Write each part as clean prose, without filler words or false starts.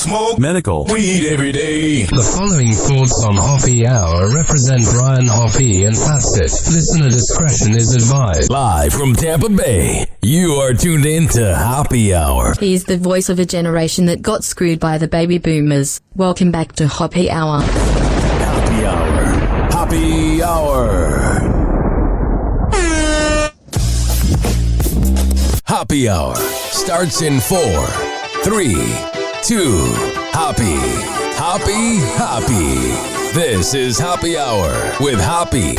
Smoke medical weed every day. The following thoughts on Hoppe Hour represent Brian Hoppe and Fastest. Listener discretion is advised. live from Tampa Bay. You are tuned in to Hoppe Hour. He's the voice of a generation that got screwed by the baby boomers. Welcome back to Hoppe Hour. Hoppe Hour. Hoppe Hour. Hoppe Hour starts in 4, 3, 2, Hoppe. Hoppe, Hoppe. This is Hoppe Hour with Hoppe.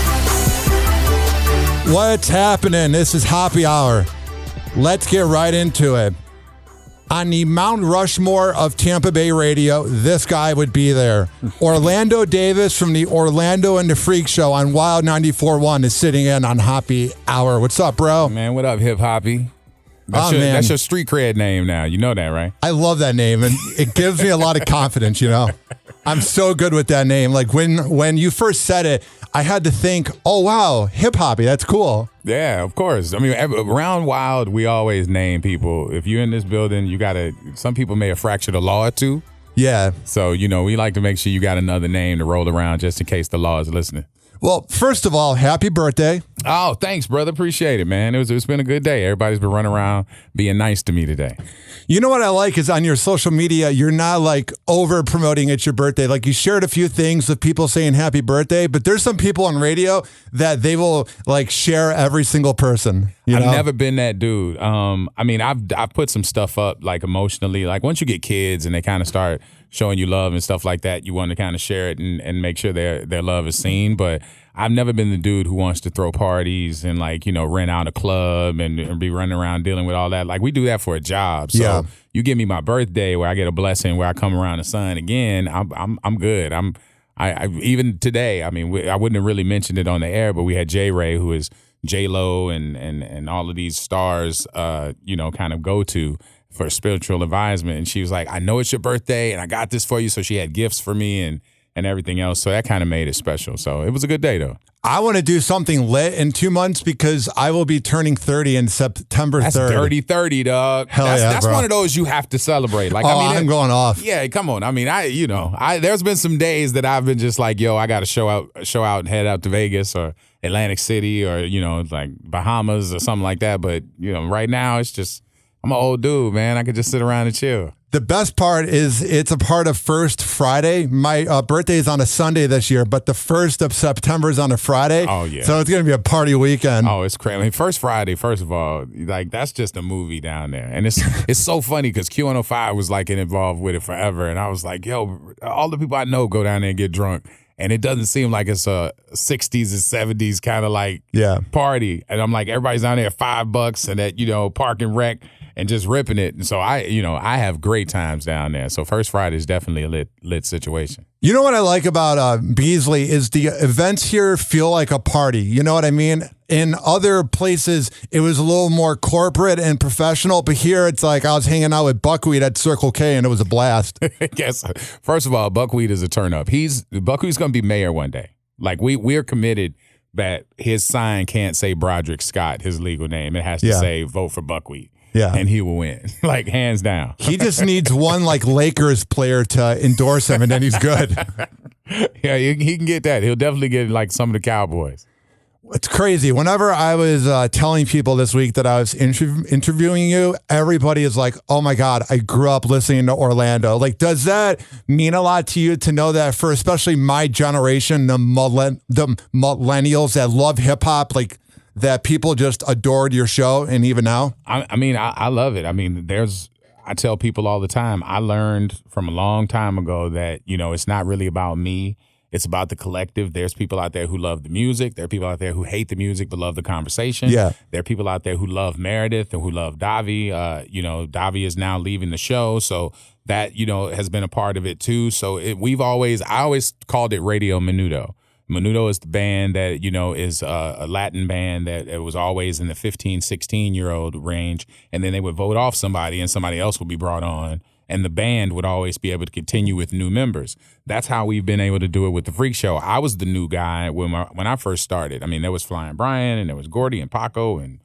What's happening? This is Hoppe Hour. Let's get right into it. On the Mount Rushmore of Tampa Bay radio, this guy would be there. Orlando Davis from the Orlando and the Freak Show on Wild 94.1 is sitting in on Hoppe Hour. What's up, bro? Man, what up, Hip Hoppy? Man. That's your street cred name now. You know that, right? I love that name, and it gives me a lot of confidence, you know? I'm so good with that name. Like, when you first said it, I had to think, oh, wow, Hip Hoppy, that's cool. Yeah, of course. I mean, around Wild, we always name people. If you're in this building, you got to, some people may have fractured the law or two. Yeah. So, you know, we like to make sure you got another name to roll around just in case the law is listening. Well, first of all, happy birthday. Oh, thanks, brother. Appreciate it, man. It's been a good day. Everybody's been running around being nice to me today. You know what I like is on your social media, you're not like over promoting it's your birthday. Like you shared a few things with people saying happy birthday, but there's some people on radio that they will like share every single person. I've never been that dude. I mean, I've put some stuff up like emotionally. Like once you get kids and they kind of start showing you love and stuff like that, you want to kind of share it and make sure their love is seen. But I've never been the dude who wants to throw parties and like, you know, rent out a club and be running around dealing with all that. Like we do that for a job. So you give me my birthday where I get a blessing where I come around the sun again, I'm good. I even today, I mean, I wouldn't have really mentioned it on the air, but we had J Ray, who is J-Lo and all of these stars, you know, kind of go to for spiritual advisement. And she was like, I know it's your birthday and I got this for you. So she had gifts for me and everything else. So that kind of made it special. So it was a good day though. I want to do something lit in 2 months because I will be turning 30 in September 3rd. That's dirty 30, dog. Hell that's bro. one of those you have to celebrate. Like, I mean, I'm going off. Yeah, come on. I mean, there's been some days that I've been just like, yo, I got to show out and head out to Vegas or Atlantic City or, you know, like Bahamas or something like that. But, you know, right now it's just, I'm an old dude, man. I could just sit around and chill. The best part is it's a part of First Friday. My birthday is on a Sunday this year, but the 1st of September is on a Friday. Oh, yeah. So it's going to be a party weekend. Oh, it's crazy. I mean, First Friday, first of all, like that's just a movie down there. And it's so funny because Q105 was like involved with it forever. And I was like, yo, all the people I know go down there and get drunk. And it doesn't seem like it's a 60s and 70s kind of like party. And I'm like, everybody's down there at $5 and at, you know, park and rec and just ripping it. And so I have great times down there. So First Friday is definitely a lit situation. You know what I like about Beasley is the events here feel like a party. You know what I mean? In other places, it was a little more corporate and professional, but here it's like I was hanging out with Buckwheat at Circle K and it was a blast. Yes. First of all, Buckwheat is a turn up. Buckwheat's going to be mayor one day. Like we're committed that his sign can't say Broderick Scott, his legal name. It has to say vote for Buckwheat. Yeah. And he will win, like hands down. He just needs one like Lakers player to endorse him and then he's good. Yeah, he can get that. He'll definitely get like some of the Cowboys. It's crazy. Whenever I was telling people this week that I was interviewing you, everybody is like, oh my God, I grew up listening to Orlando. Like, does that mean a lot to you to know that for especially my generation, the millennials that love hip hop, like that people just adored your show and even now? I mean, I love it. I mean, I tell people all the time, I learned from a long time ago that, you know, it's not really about me. It's about the collective. There's people out there who love the music. There are people out there who hate the music but love the conversation. Yeah. There are people out there who love Meredith and who love Davi. You know, Davi is now leaving the show, so that, you know, has been a part of it too. So I always called it Radio Menudo. Menudo is the band that, you know, is a Latin band that it was always in the 15, 16-year-old range, and then they would vote off somebody and somebody else would be brought on. And the band would always be able to continue with new members. That's how we've been able to do it with the Freak Show. I was the new guy when I first started. I mean, there was Flying Brian, and there was Gordy and Paco and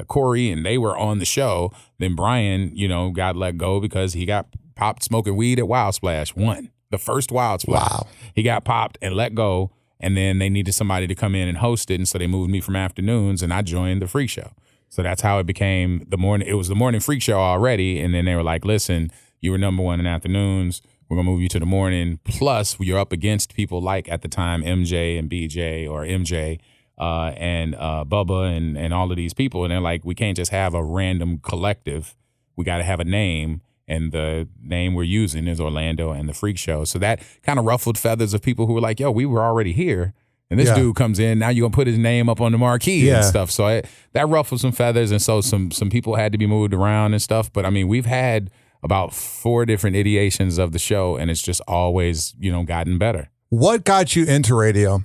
Corey, and they were on the show. Then Brian, you know, got let go because he got popped smoking weed at Wild Splash. The first Wild Splash. Wow. He got popped and let go, and then they needed somebody to come in and host it, and so they moved me from afternoons, and I joined the Freak Show. So that's how it became the morning. It was the morning Freak Show already, and then they were like, listen, you were number one in afternoons. We're going to move you to the morning. Plus, you're up against people like, at the time, MJ and BJ, or MJ and Bubba and all of these people. And they're like, we can't just have a random collective. We got to have a name. And the name we're using is Orlando and the Freak Show. So that kind of ruffled feathers of people who were like, yo, we were already here. And this dude comes in, now you're going to put his name up on the marquee and stuff. So that ruffled some feathers. And so some people had to be moved around and stuff. But I mean, we've had about 4 different ideations of the show, and it's just always, gotten better. What got you into radio?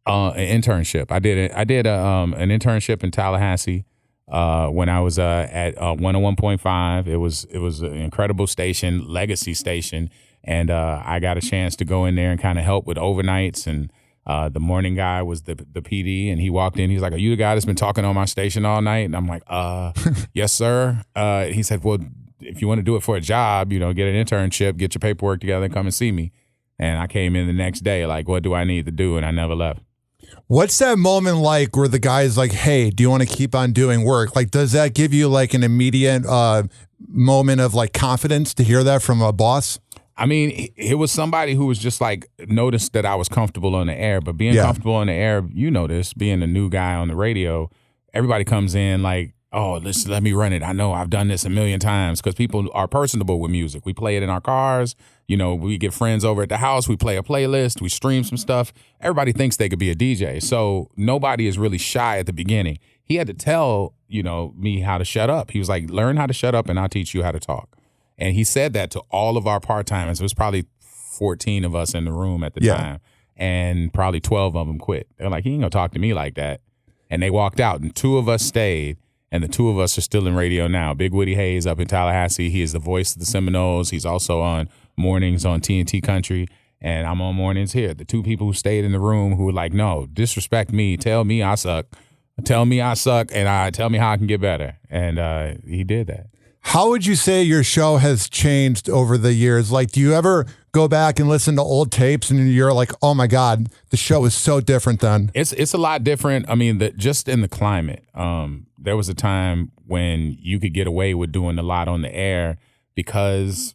An internship. I did an internship in Tallahassee when I was at 101.5. It was an incredible station, legacy station, and I got a chance to go in there and kind of help with overnights. And the morning guy was the PD, and he walked in. He's like, "Are you the guy that's been talking on my station all night?" And I'm like, "Yes, sir." He said, "Well, if you want to do it for a job, get an internship, get your paperwork together, and come and see me." And I came in the next day, like, what do I need to do? And I never left. What's that moment like where the guy's like, hey, do you want to keep on doing work? Like, does that give you like an immediate moment of like confidence to hear that from a boss? I mean, it was somebody who was just like, noticed that I was comfortable on the air. But being comfortable on the air, this, being a new guy on the radio, everybody comes in like, oh, let me run it. I know I've done this a million times, because people are personable with music. We play it in our cars. We get friends over at the house. We play a playlist. We stream some stuff. Everybody thinks they could be a DJ. So nobody is really shy at the beginning. He had to tell, me how to shut up. He was like, learn how to shut up and I'll teach you how to talk. And he said that to all of our part-timers. It was probably 14 of us in the room at the time. And probably 12 of them quit. They're like, he ain't gonna talk to me like that. And they walked out, and 2 of us stayed. And the 2 of us are still in radio now. Big Woody Hayes up in Tallahassee. He is the voice of the Seminoles. He's also on mornings on TNT Country. And I'm on mornings here. The 2 people who stayed in the room who were like, no, disrespect me. Tell me I suck. Tell me I suck, and tell me how I can get better. And he did that. How would you say your show has changed over the years? Like, do you ever go back and listen to old tapes and you're like, oh my God, the show is so different then? It's a lot different. I mean, just in the climate. There was a time when you could get away with doing a lot on the air because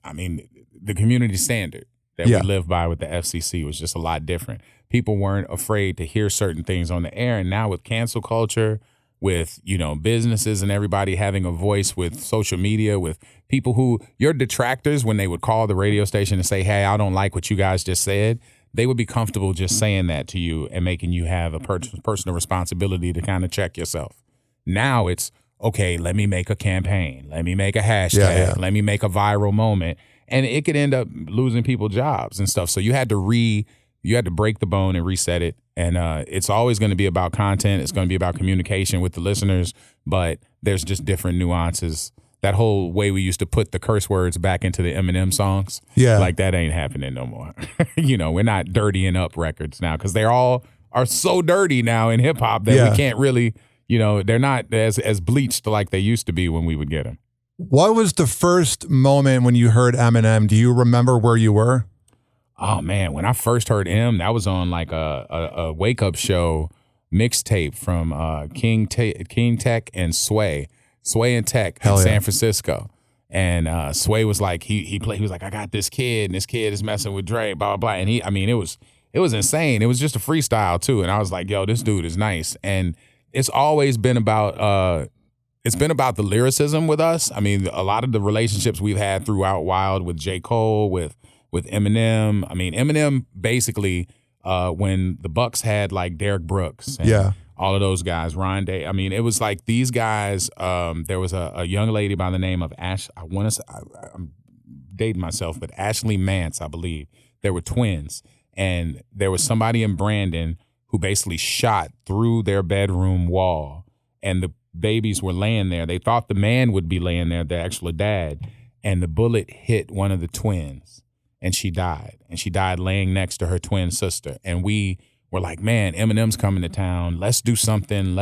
the community standard that we live by with the FCC was just a lot different. People weren't afraid to hear certain things on the air. And now with cancel culture, with, businesses and everybody having a voice, with social media, with people who, your detractors, when they would call the radio station and say, hey, I don't like what you guys just said, they would be comfortable just saying that to you and making you have a personal responsibility to kind of check yourself. Now it's, okay, let me make a campaign. Let me make a hashtag. Let me make a viral moment. And it could end up losing people jobs and stuff. So you had to break the bone and reset it. And it's always going to be about content. It's going to be about communication with the listeners. But there's just different nuances. That whole way we used to put the curse words back into the Eminem songs. Yeah. Like that ain't happening no more. We're not dirtying up records now because they all are so dirty now in hip hop that we can't really, they're not as bleached like they used to be when we would get them. What was the first moment when you heard Eminem? Do you remember where you were? Oh man, when I first heard him, that was on like a wake up show mixtape from King Tech and Sway and Tech in San Francisco. And Sway was like, he was like, I got this kid, and this kid is messing with Dre, blah, blah, blah. And it was insane. It was just a freestyle too. And I was like, yo, this dude is nice. And it's always been about the lyricism with us. I mean, a lot of the relationships we've had throughout Wild with J. Cole, with Eminem. I mean, Eminem basically, when the Bucks had like Derek Brooks and all of those guys, Ron Day. I mean, it was like these guys, there was a young lady by the name of I'm dating myself, but Ashley Mance, I believe. They were twins. And there was somebody in Brandon who basically shot through their bedroom wall, and the babies were laying there. They thought the man would be laying there, the actual dad, and the bullet hit one of the twins. And she died. And she died laying next to her twin sister. And we were like, man, Eminem's coming to town. Let's do something.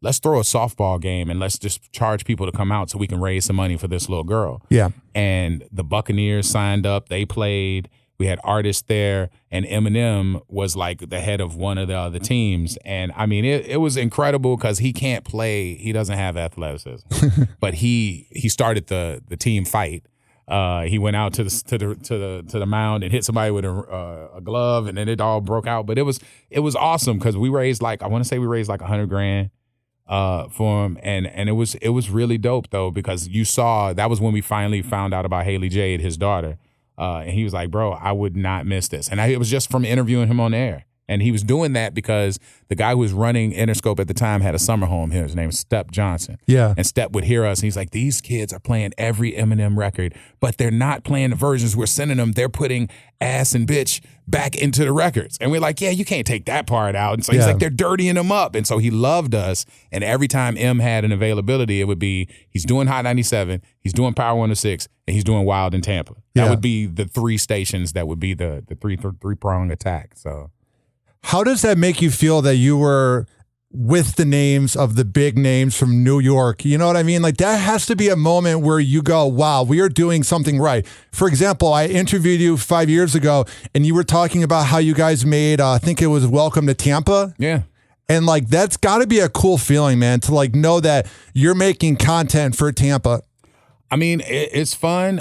let's throw a softball game and let's just charge people to come out so we can raise some money for this little girl. Yeah. And the Buccaneers signed up. They played. We had artists there, and Eminem was like the head of one of the other teams. And I mean, it was incredible because he can't play. He doesn't have athleticism, but he started the team fight. He went out to the mound and hit somebody with a glove, and then it all broke out. But it was awesome because we raised like $100,000 for him, and it was really dope though, because you saw that was when we finally found out about Haley Jade, his daughter. And he was like, bro, I would not miss this. And it was just from interviewing him on air. And he was doing that because the guy who was running Interscope at the time had a summer home here. His name was Step Johnson. Yeah. And Step would hear us, and he's like, these kids are playing every Eminem record, but they're not playing the versions we're sending them. They're putting ass and bitch back into the records. And we're like, yeah, you can't take that part out. And so he's like, they're dirtying them up. And so he loved us. And every time M had an availability, it would be, he's doing Hot 97, he's doing Power 106, and he's doing Wild in Tampa. That would be the three stations that would be the three-prong attack. So how does that make you feel that you were with the names of the big names from New York? You know what I mean? Like, that has to be a moment where you go, wow, we are doing something right. For example, I interviewed you 5 years ago, and you were talking about how you guys made, I think it was Welcome to Tampa. Yeah. And like, that's got to be a cool feeling, man, to like know that you're making content for Tampa. I mean, it's fun.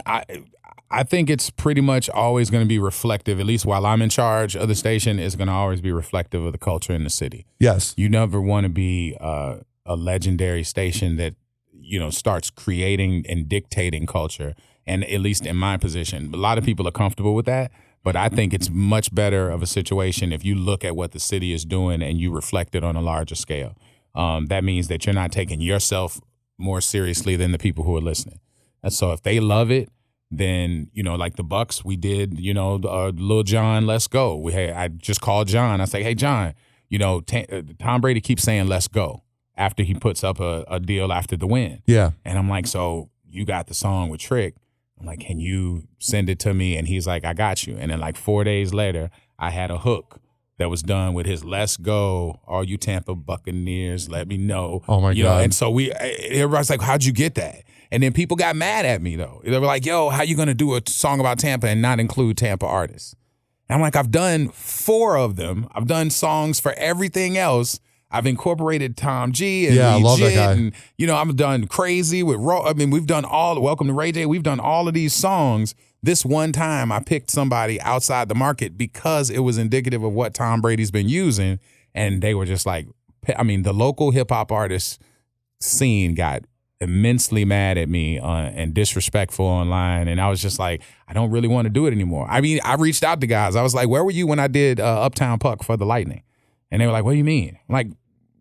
I think it's pretty much always going to be reflective, at least while I'm in charge of the station, it's going to always be reflective of the culture in the city. Yes. You never want to be a legendary station that, you know, starts creating and dictating culture. And at least in my position, a lot of people are comfortable with that. But I think it's much better of a situation if you look at what the city is doing and you reflect it on a larger scale. That means that you're not taking yourself more seriously than the people who are listening. And so if they love it, then, you know, like the Bucks, we did, you know, Lil John, let's go. I just called John. I say, hey, John, you know, Tom Brady keeps saying, let's go after he puts up a deal after the win. Yeah. And I'm like, so you got the song with Trick. I'm like, can you send it to me? And he's like, I got you. And then like 4 days later, I had a hook that was done with his let's go, all you Tampa Buccaneers, let me know. Oh, my God. And so everybody's like, how'd you get that? And then people got mad at me, though. They were like, yo, how you going to do a song about Tampa and not include Tampa artists? And I'm like, I've done 4 of them. I've done songs for everything else. I've incorporated Tom G and I love that guy. And, you know, I've done Crazy with we've done all, Welcome to Ray J. We've done all of these songs. This one time I picked somebody outside the market because it was indicative of what Tom Brady's been using. And they were just like, I mean, the local hip hop artist scene got immensely mad at me and disrespectful online. And I was just like, I don't really want to do it anymore. I mean, I reached out to guys. I was like, where were you when I did Uptown Puck for the Lightning? And they were like, what do you mean? I'm like,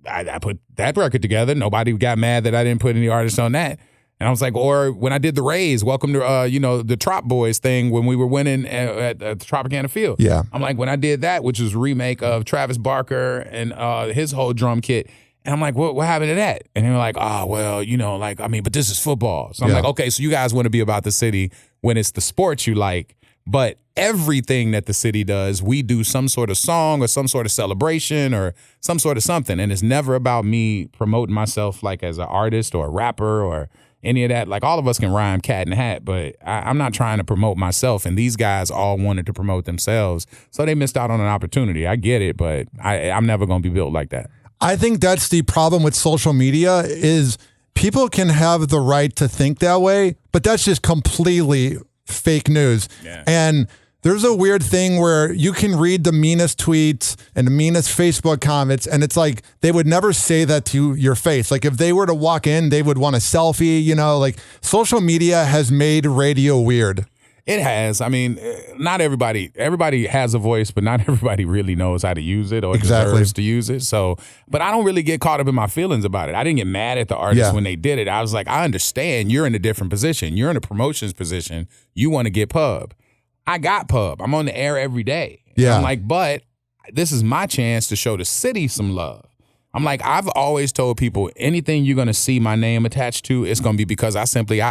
I put that record together. Nobody got mad that I didn't put any artists on that. And I was like, or when I did the Rays, Welcome to, you know, the Trop Boys thing when we were winning at the Tropicana Field. Yeah. I'm like, when I did that, which was a remake of Travis Barker and his whole drum kit. And I'm like, what happened to that? And they were like, oh, well, you know, like, I mean, but this is football. So I'm like, okay, so you guys want to be about the city when it's the sport you like. But everything that the city does, we do some sort of song or some sort of celebration or some sort of something. And it's never about me promoting myself like as an artist or a rapper or any of that. Like, all of us can rhyme cat and hat, but I'm not trying to promote myself. And these guys all wanted to promote themselves. So they missed out on an opportunity. I get it, but I'm never going to be built like that. I think that's the problem with social media is people can have the right to think that way, but that's just completely fake news. Yeah. And there's a weird thing where you can read the meanest tweets and the meanest Facebook comments, and it's like they would never say that to your face. Like, if they were to walk in, they would want a selfie, you know, like social media has made radio weird. It has. I mean, not everybody has a voice, but not everybody really knows how to use it or deserves to use it. So, but I don't really get caught up in my feelings about it. I didn't get mad at the artists when they did it. I was like, I understand you're in a different position. You're in a promotions position. You want to get pub. I got pub. I'm on the air every day. Yeah. I'm like, but this is my chance to show the city some love. I'm like, I've always told people anything you're going to see my name attached to, it's going to be because I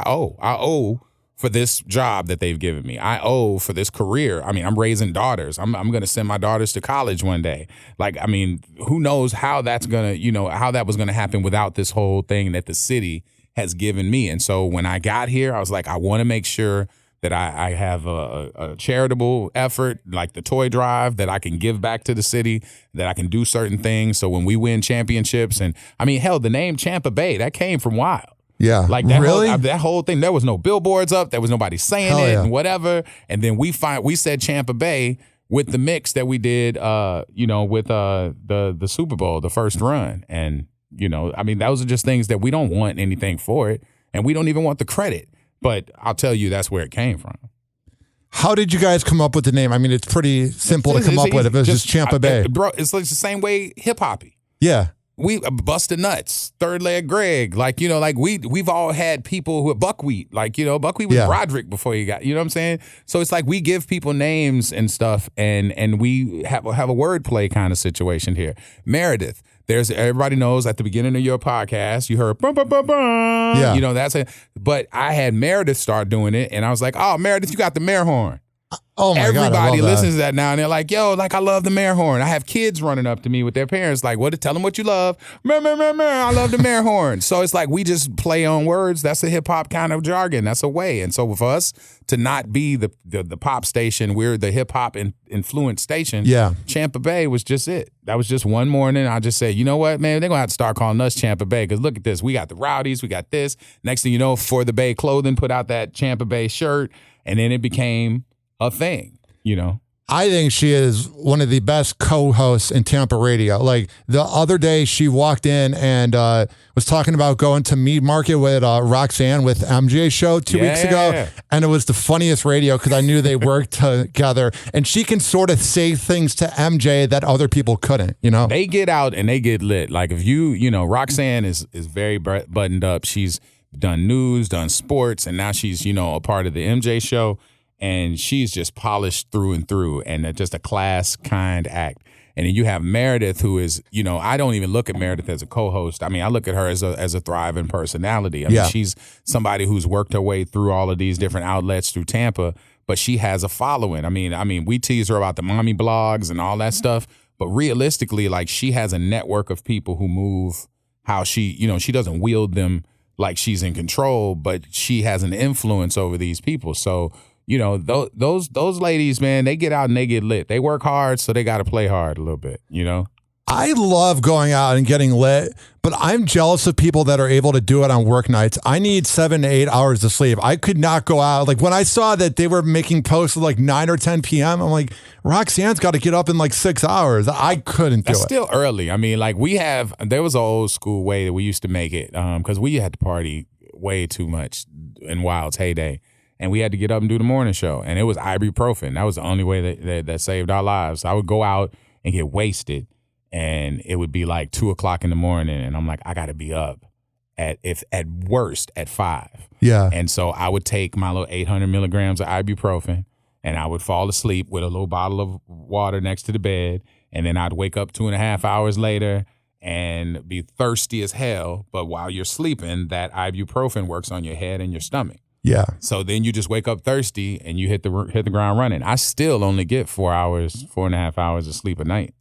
owe for this job that they've given me. I owe for this career. I mean, I'm raising daughters. I'm going to send my daughters to college one day. Like, I mean, who knows how that's going to, how that was going to happen without this whole thing that the city has given me. And so when I got here, I was like, I want to make sure that I have a charitable effort, like the toy drive, that I can give back to the city, that I can do certain things. So when we win championships, and I mean, hell, the name Tampa Bay, that came from Wild. Yeah. Like that really? that whole thing, there was no billboards up, there was nobody saying Hell it yeah. and whatever. And then we said Tampa Bay with the mix that we did with the Super Bowl, the first run. And, I mean, those are just things that we don't want anything for it, and we don't even want the credit. But I'll tell you, that's where it came from. How did you guys come up with the name? I mean, it's pretty simple to come up with. If it was just Tampa Bay. Bro, it's like the same way hip-hoppy. Yeah. We busted nuts, third leg Greg, we've all had people who are Buckwheat, Buckwheat was Broderick before he got, you know what I'm saying? So it's like we give people names and stuff, and we have a wordplay kind of situation here. Meredith, everybody knows at the beginning of your podcast, you heard bum, bum, bum, bum. Yeah. That's it. But I had Meredith start doing it, and I was like, oh, Meredith, you got the mare horn. Oh my God, everybody listens to that now, and they're like, yo, like, I love the mare horn. I have kids running up to me with their parents like, tell them what you love. Meh, meh, meh, meh. I love the mare horn. So it's like we just play on words. That's a hip hop kind of jargon. That's a way. And so for us to not be the pop station, we're the hip hop influenced station. Yeah. Tampa Bay was just it. That was just one morning. I just said, you know what, man, they're gonna have to start calling us Tampa Bay, because look at this. We got the Rowdies, we got this. Next thing you know, For the Bay Clothing put out that Tampa Bay shirt, and then it became a thing. I think she is one of the best co-hosts in Tampa radio. Like the other day, she walked in and was talking about going to Meat Market with Roxanne with MJ's show 2 weeks ago. And it was the funniest radio because I knew they worked together. And she can sort of say things to MJ that other people couldn't, They get out and they get lit. Like if Roxanne is very buttoned up. She's done news, done sports, and now she's, a part of the MJ show. And she's just polished through and through, and just a class kind act. And then you have Meredith, who is, I don't even look at Meredith as a co-host. I mean, I look at her as a thriving personality. I mean, she's somebody who's worked her way through all of these different outlets through Tampa, but she has a following. I mean, we tease her about the mommy blogs and all that stuff, but realistically, like, she has a network of people who move how she doesn't wield them like she's in control, but she has an influence over these people. So, those ladies, man, they get out and they get lit. They work hard, so they got to play hard a little bit, I love going out and getting lit, but I'm jealous of people that are able to do it on work nights. I need 7 to 8 hours of sleep. I could not go out. Like when I saw that they were making posts at like 9 or 10 p.m., I'm like, Roxanne's got to get up in like 6 hours. I couldn't do it. That's still early. I mean, like there was an old school way that we used to make it because we had to party way too much in Wild's heyday. And we had to get up and do the morning show. And it was ibuprofen. That was the only way that saved our lives. I would go out and get wasted, and it would be like 2 o'clock in the morning. And I'm like, I got to be up at worst at 5. Yeah. And so I would take my little 800 milligrams of ibuprofen, and I would fall asleep with a little bottle of water next to the bed. And then I'd wake up 2.5 hours later and be thirsty as hell. But while you're sleeping, that ibuprofen works on your head and your stomach. Yeah. So then you just wake up thirsty and you hit the ground running. I still only get 4.5 hours of sleep a night.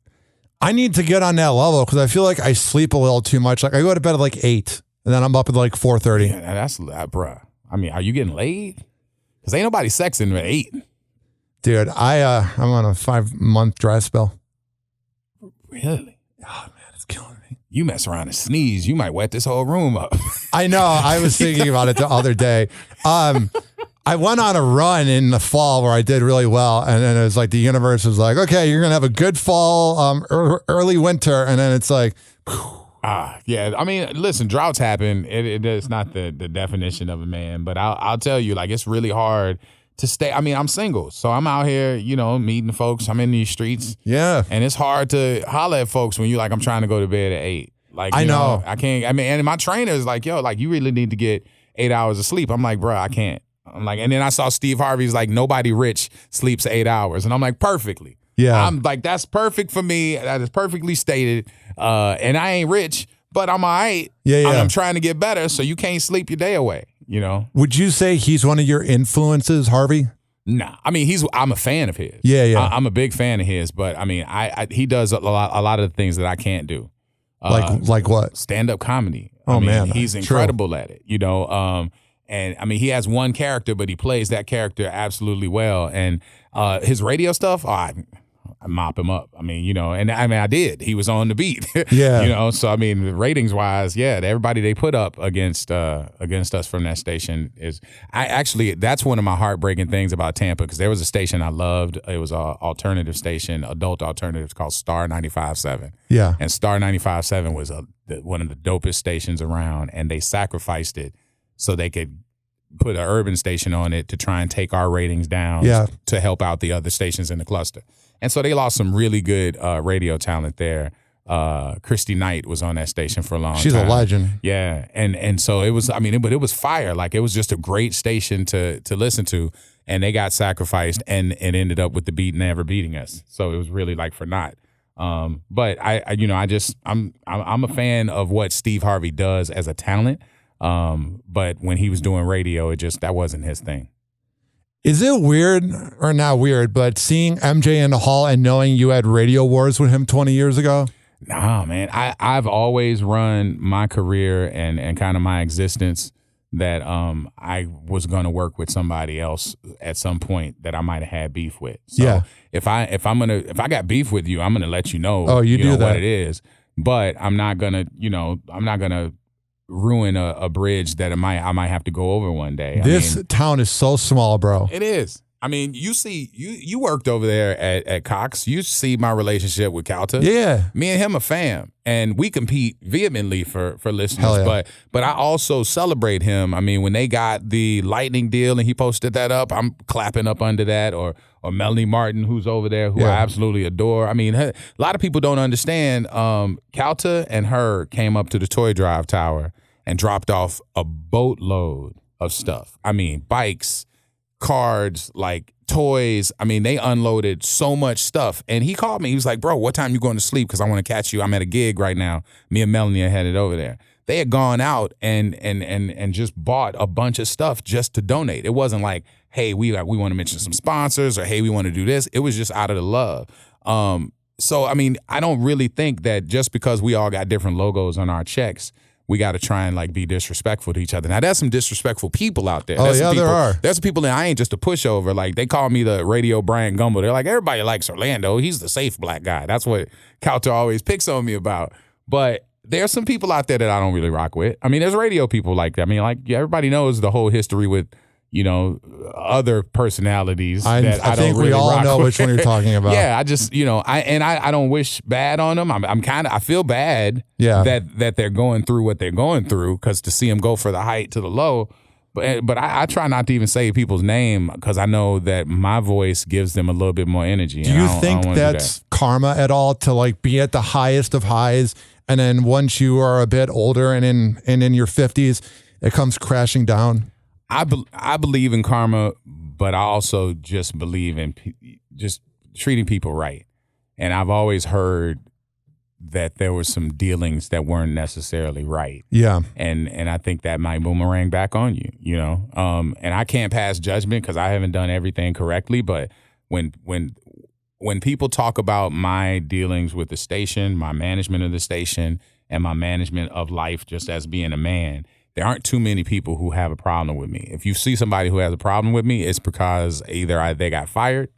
I need to get on that level because I feel like I sleep a little too much. Like I go to bed at like 8 and then I'm up at like 4:30. Yeah, that's bruh. I mean, are you getting laid? Because ain't nobody sexing at 8. Dude, I'm on a 5-month dry spell. Really? Oh man, it's killing me. You mess around and sneeze, you might wet this whole room up. I know. I was thinking about it the other day. I went on a run in the fall where I did really well. And then it was like the universe was like, okay, you're going to have a good fall, early winter. And then it's like, yeah. I mean, listen, droughts happen. It's not the definition of a man. But I'll tell you, like, it's really hard to stay. I mean, I'm single. So I'm out here, meeting folks. I'm in these streets. Yeah. And it's hard to holler at folks when you're like, I'm trying to go to bed at 8. Like, I know. I can't. I mean, and my trainer is like, yo, like, you really need to get 8 hours of sleep. I'm like, bro, I can't. I'm like, and then I saw Steve Harvey's like, nobody rich sleeps 8 hours. And I'm like, perfectly. Yeah. I'm like, that's perfect for me. That is perfectly stated. And I ain't rich, but I'm all right. Yeah. I'm trying to get better. So you can't sleep your day away. you know. Would you say he's one of your influences, Harvey? Nah, I mean I'm a fan of his. Yeah. I'm a big fan of his, but I mean he does a lot of the things that I can't do. Like what? Stand-up comedy. Oh, I mean, man, he's true. incredible at it, you know. And I mean, he has one character, but he plays that character absolutely well. And his radio stuff, I mop him up. I mean, you know, and I mean, I did. He was on the beat. Yeah. You know, so I mean, ratings wise, yeah, everybody they put up against us from that station is. That's one of my heartbreaking things about Tampa, because there was a station I loved. It was an alternative station, adult alternatives, called Star 95.7. Yeah. And Star 95.7 was one of the dopest stations around, and they sacrificed it so they could put an urban station on it to try and take our ratings down to help out the other stations in the cluster. And so they lost some really good radio talent there. Christy Knight was on that station for a long time. She's a legend. Yeah. And so it was, I mean, but it was fire. Like, it was just a great station to listen to. And they got sacrificed, and it ended up with the beat never beating us. So it was really like for naught. But I'm a fan of what Steve Harvey does as a talent. But when he was doing radio, that wasn't his thing. Is it weird, or not weird, but seeing MJ in the hall and knowing you had radio wars with him 20 years ago? Nah, man. I've always run my career and kind of my existence that I was going to work with somebody else at some point that I might have had beef with. So if I got beef with you, I'm gonna let you know. Oh, you do know that. What it is, but I'm not gonna ruin a bridge that I might have to go over one day. This town is so small, bro. It is. I mean, you worked over there at Cox. You see my relationship with Calta. Yeah. Me and him are fam, and we compete vehemently for listeners. Hell yeah. But I also celebrate him. I mean, when they got the Lightning deal and he posted that up, I'm clapping up under that. Or Melanie Martin, who's over there, who I absolutely adore. I mean, a lot of people don't understand. Calta and her came up to the Toy Drive Tower and dropped off a boatload of stuff. I mean, bikes, cards, like toys. I mean, they unloaded so much stuff. And he called me. He was like, bro, what time you going to sleep? Because I want to catch you. I'm at a gig right now. Me and Melanie are headed over there. They had gone out and just bought a bunch of stuff just to donate. It wasn't like, hey, we want to mention some sponsors, or hey, we want to do this. It was just out of the love. So, I mean, I don't really think that just because we all got different logos on our checks, we got to try and like be disrespectful to each other. Now, there's some disrespectful people out there. There are. There's some people that I ain't just a pushover. Like, they call me the radio Brian Gumbo. They're like, everybody likes Orlando. He's the safe black guy. That's what Calter always picks on me about. But there's some people out there that I don't really rock with. I mean, there's radio people like that. I mean, like, everybody knows the whole history with, other personalities that I don't think really we all rock know with. which one you're talking about. Yeah, I just, I don't wish bad on them. I feel bad that they're going through what they're going through, because to see them go for the height to the low. But I try not to even say people's name, because I know that my voice gives them a little bit more energy. Do you think that's karma at all, to like be at the highest of highs, and then once you are a bit older and in your 50s, it comes crashing down? I believe in karma, but I also just believe in just treating people right. And I've always heard that there were some dealings that weren't necessarily right. Yeah. And I think that might boomerang back on you, And I can't pass judgment because I haven't done everything correctly. But when people talk about my dealings with the station, my management of the station, and my management of life just as being a man, there aren't too many people who have a problem with me. If you see somebody who has a problem with me, it's because either they got fired,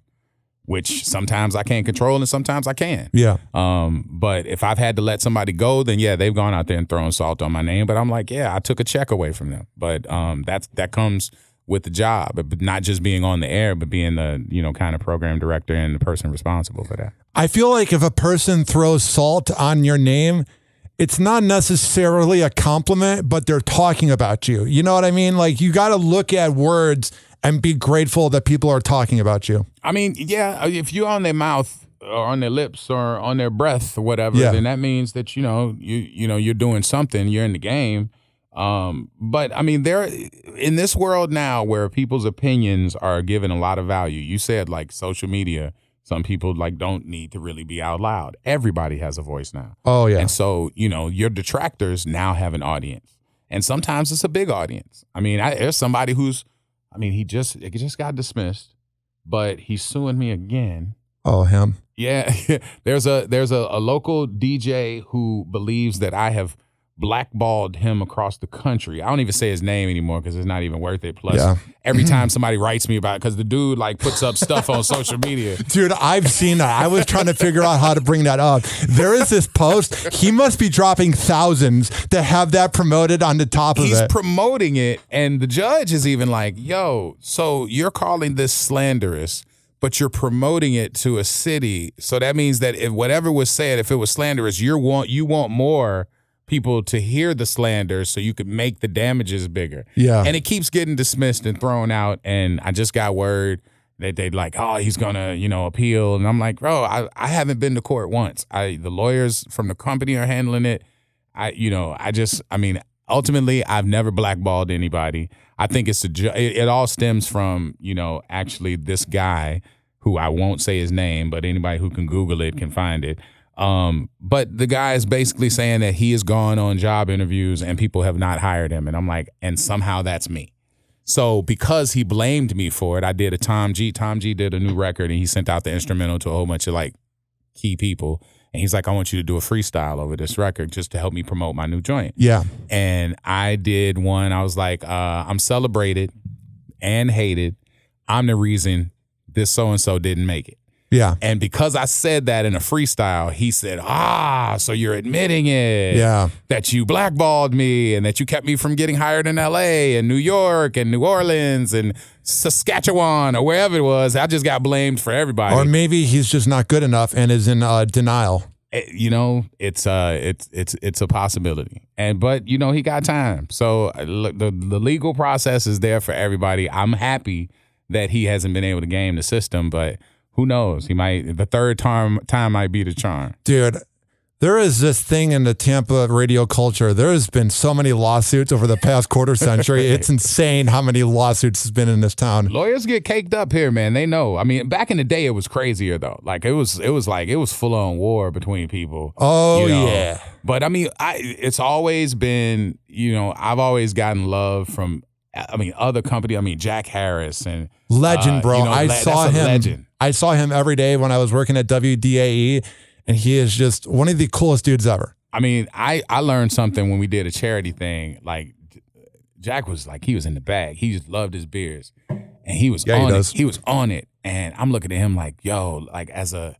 which sometimes I can't control and sometimes I can. Yeah. But if I've had to let somebody go, then they've gone out there and thrown salt on my name. But I'm like, I took a check away from them. But that comes with the job, but not just being on the air, but being the kind of program director and the person responsible for that. I feel like if a person throws salt on your name, it's not necessarily a compliment, but they're talking about you. You know what I mean? Like, you got to look at words and be grateful that people are talking about you. I mean, if you're on their mouth or on their lips or on their breath or whatever, then that means that you're doing something. You're in the game. But I mean, there in this world now where people's opinions are given a lot of value. You said like social media. Some people don't need to really be out loud. Everybody has a voice now. Oh, yeah. And so, your detractors now have an audience. And sometimes it's a big audience. I mean, there's somebody he just got dismissed, but he's suing me again. Oh, him. Yeah. There's a local DJ who believes that I have blackballed him across the country. I don't even say his name anymore because it's not even worth it. Plus, every time somebody writes me about it, because the dude like puts up stuff on social media. Dude, I've seen that. I was trying to figure out how to bring that up. There is this post. He must be dropping thousands to have that promoted on the top of it. He's promoting it, and the judge is even like, yo, so you're calling this slanderous, but you're promoting it to a city. So that means that if whatever was said, if it was slanderous, you want more people to hear the slander so you could make the damages bigger. Yeah. And it keeps getting dismissed and thrown out. And I just got word that they'd like, oh, he's going to, appeal. And I'm like, bro, I haven't been to court once. The lawyers from the company are handling it. Ultimately, I've never blackballed anybody. I think it all stems from, actually this guy who I won't say his name, but anybody who can Google it can find it. But the guy is basically saying that he has gone on job interviews and people have not hired him. And I'm like, and somehow that's me. So because he blamed me for it, I did a Tom G. Tom G did a new record and he sent out the instrumental to a whole bunch of like key people. And he's like, I want you to do a freestyle over this record just to help me promote my new joint. Yeah. And I did one. I was like, I'm celebrated and hated. I'm the reason this so-and-so didn't make it. Yeah. And because I said that in a freestyle, he said, so you're admitting it. Yeah. That you blackballed me and that you kept me from getting hired in LA and New York and New Orleans and Saskatchewan or wherever it was. I just got blamed for everybody. Or maybe he's just not good enough and is in denial. It's a possibility. But he got time. So look, the legal process is there for everybody. I'm happy that he hasn't been able to game the system, but who knows? The third time might be the charm. Dude, there is this thing in the Tampa radio culture. There has been so many lawsuits over the past quarter century. It's insane how many lawsuits has been in this town. Lawyers get caked up here, man. They know. I mean, back in the day, it was crazier though. Like it was full on war between people. Oh yeah. But I mean, it's always been. I've always gotten love from. Other company. Jack Harris and legend, bro. I saw him. Legend. I saw him every day when I was working at WDAE, and he is just one of the coolest dudes ever. I mean, I learned something when we did a charity thing. Like Jack was like, he was in the bag. He just loved his beers, and he was on it. He was on it, and I'm looking at him like, yo, like as a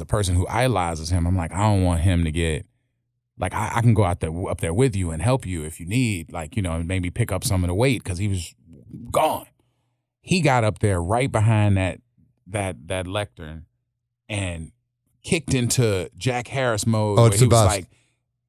person who idolizes him, I'm like, I don't want him to get. Like I can go up there with you and help you if you need, like, and maybe pick up some of the weight because he was gone. He got up there right behind that lectern and kicked into Jack Harris mode. Oh, it's he the was best. like,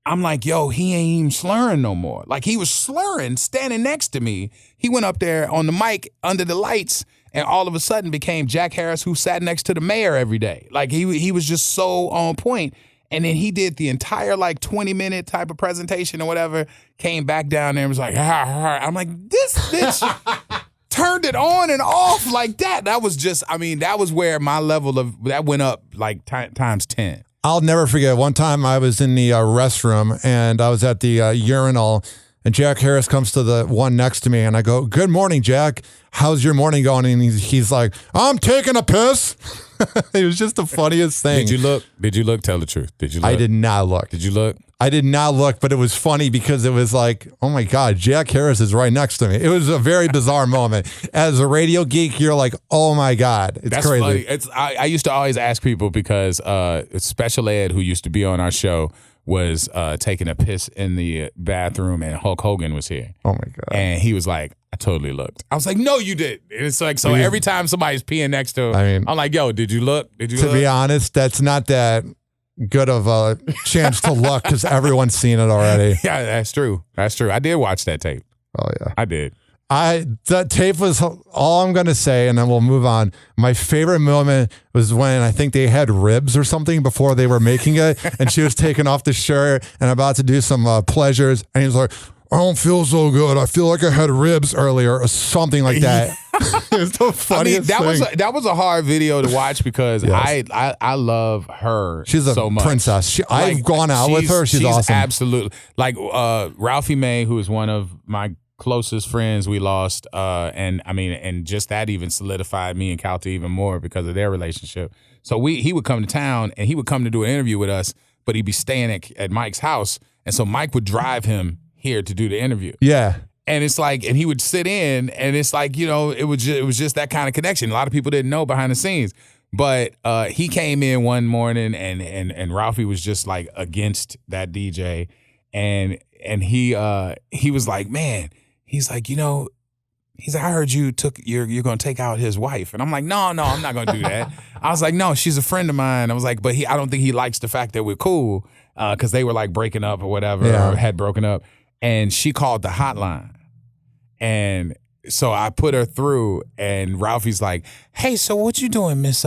I'm like, yo, he ain't even slurring no more. Like he was slurring standing next to me. He went up there on the mic under the lights and all of a sudden became Jack Harris who sat next to the mayor every day. Like he was just so on point. And then he did the entire 20-minute type of presentation or whatever, came back down there and was like, I'm like, this bitch turned it on and off like that. That was just, that was where my level of, that went up times 10. I'll never forget. One time I was in the restroom and I was at the urinal and Jack Harris comes to the one next to me and I go, good morning, Jack. How's your morning going? And he's like, I'm taking a piss. It was just the funniest thing. Did you look? Tell the truth. Did you look? I did not look. Did you look? I did not look, but it was funny because it was like, oh my God, Jack Harris is right next to me. It was a very bizarre moment. As a radio geek, you're like, oh my God, it's crazy. Funny. I used to always ask people because Special Ed, who used to be on our show, was taking a piss in the bathroom and Hulk Hogan was here. Oh my God. And he was like, I totally looked. I was like, no, you did. It's like, so every time somebody's peeing next to him, I'm like, yo, did you look? Did you look? To be honest, that's not that good of a chance to look because everyone's seen it already. Yeah, that's true. That's true. I did watch that tape. Oh yeah. I did. That tape was all I'm going to say, and then we'll move on. My favorite moment was when I think they had ribs or something before they were making it, and she was taking off the shirt and about to do some pleasures, and he was like, I don't feel so good. I feel like I had ribs earlier or something like that. It's the funniest thing. That was a hard video to watch because I love her. She's a so much. princess. I've gone out with her. She's awesome. Absolutely. Like Ralphie May, who is one of my closest friends we lost, and just that even solidified me and Calta even more because of their relationship. So he would come to town and he would come to do an interview with us, but he'd be staying at Mike's house, and so Mike would drive him here to do the interview. Yeah. And it's like, and he would sit in, and it's like, it was just that kind of connection. A lot of people didn't know behind the scenes, but he came in one morning, and Ralphie was just like against that DJ, and he was like, man, he's like, he's like, I heard you're gonna take out his wife, and I'm like, no, I'm not gonna do that. I was like, no, she's a friend of mine. I was like, but I don't think he likes the fact that we're cool, because they were like breaking up or whatever, or had broken up, and she called the hotline. And so I put her through, and Ralphie's like, "Hey, so what you doing, Miss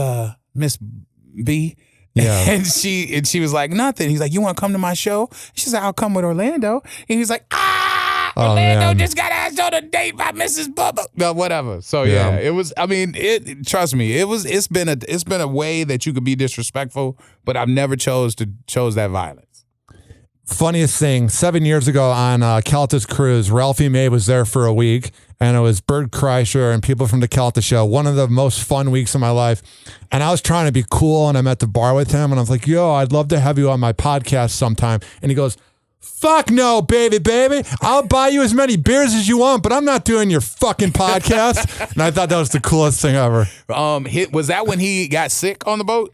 B?" Yeah. And she was like, "Nothing." He's like, "You want to come to my show?" She's like, "I'll come with Orlando." And he's like, Orlando just got asked on a date by Mrs. Bubba. No, whatever. So yeah, it was. I mean, trust me, it's been a way that you could be disrespectful, but I've never chose that violence. Funniest thing, 7 years ago on Calta's cruise, Ralphie May was there for a week, and it was Bert Kreischer and people from the Calta show. One of the most fun weeks of my life. And I was trying to be cool, and I'm at the bar with him, and I was like, yo, I'd love to have you on my podcast sometime. And he goes, fuck no, baby. I'll buy you as many beers as you want, but I'm not doing your fucking podcast. And I thought that was the coolest thing ever. Was that when he got sick on the boat?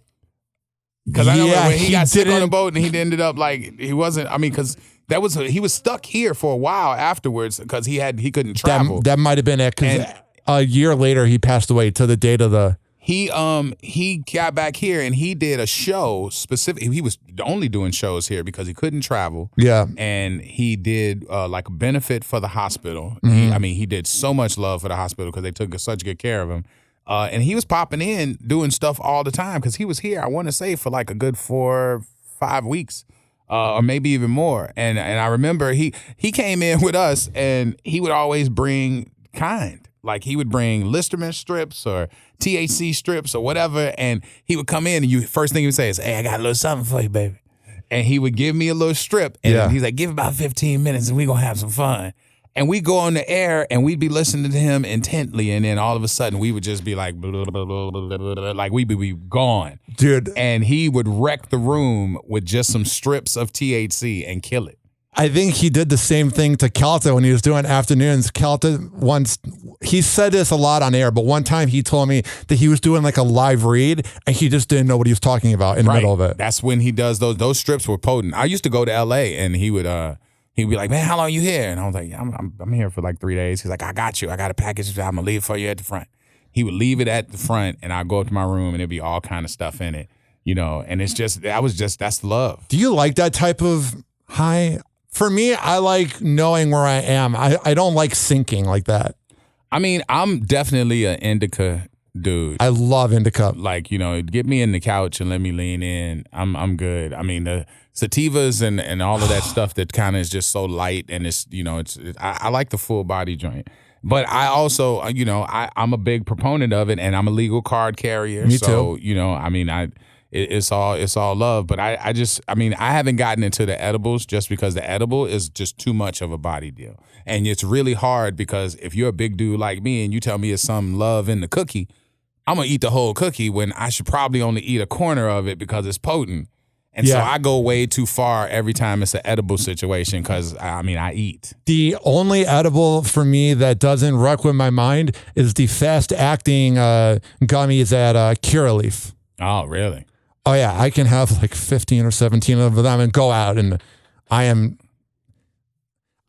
Because I know when he got sick on the boat and he ended up like he wasn't. I mean, because he was stuck here for a while afterwards because he couldn't travel. That might have been it. Because a year later he passed away to the date of the. He got back here and he did a show specific. He was only doing shows here because he couldn't travel. Yeah, and he did like a benefit for the hospital. Mm-hmm. He did so much love for the hospital because they took such good care of him. And he was popping in doing stuff all the time because he was here, I want to say, for like a good 4 or 5 weeks, or maybe even more. And I remember he came in with us and he would always bring kind. Like he would bring Listerman strips or THC strips or whatever. And he would come in and first thing he would say is, hey, I got a little something for you, baby. And he would give me a little strip. And he's like, give about 15 minutes and we're going to have some fun. And we go on the air and we'd be listening to him intently. And then all of a sudden we would just be like, blah, blah, blah, blah, blah, blah, blah, like we'd be gone. Dude. And he would wreck the room with just some strips of THC and kill it. I think he did the same thing to Calta when he was doing afternoons. Calta once, he said this a lot on air, but one time he told me that he was doing like a live read and he just didn't know what he was talking about in the middle of it. That's when he does those strips were potent. I used to go to LA and he'd be like, man, how long you here? And I was like, I'm here for like 3 days. He's like, I got you. I got a package. I'm going to leave it for you at the front. He would leave it at the front and I'd go up to my room and there'd be all kind of stuff in it, and it's just, that's love. Do you like that type of high? For me, I like knowing where I am. I don't like sinking like that. I mean, I'm definitely an indica dude. I love indica. Like, get me in the couch and let me lean in. I'm good. I mean, the sativas and all of that stuff that kind of is just so light and it's, I like the full body joint. But I also, I'm a big proponent of it and I'm a legal card carrier. Me too. I mean, it's all love. But I haven't gotten into the edibles just because the edible is just too much of a body deal. And it's really hard because if you're a big dude like me and you tell me it's some love in the cookie, I'm going to eat the whole cookie when I should probably only eat a corner of it because it's potent. And so I go way too far every time it's an edible situation because, I eat. The only edible for me that doesn't wreck with my mind is the fast-acting gummies at Curaleaf. Oh, really? Oh, yeah. I can have like 15 or 17 of them and go out and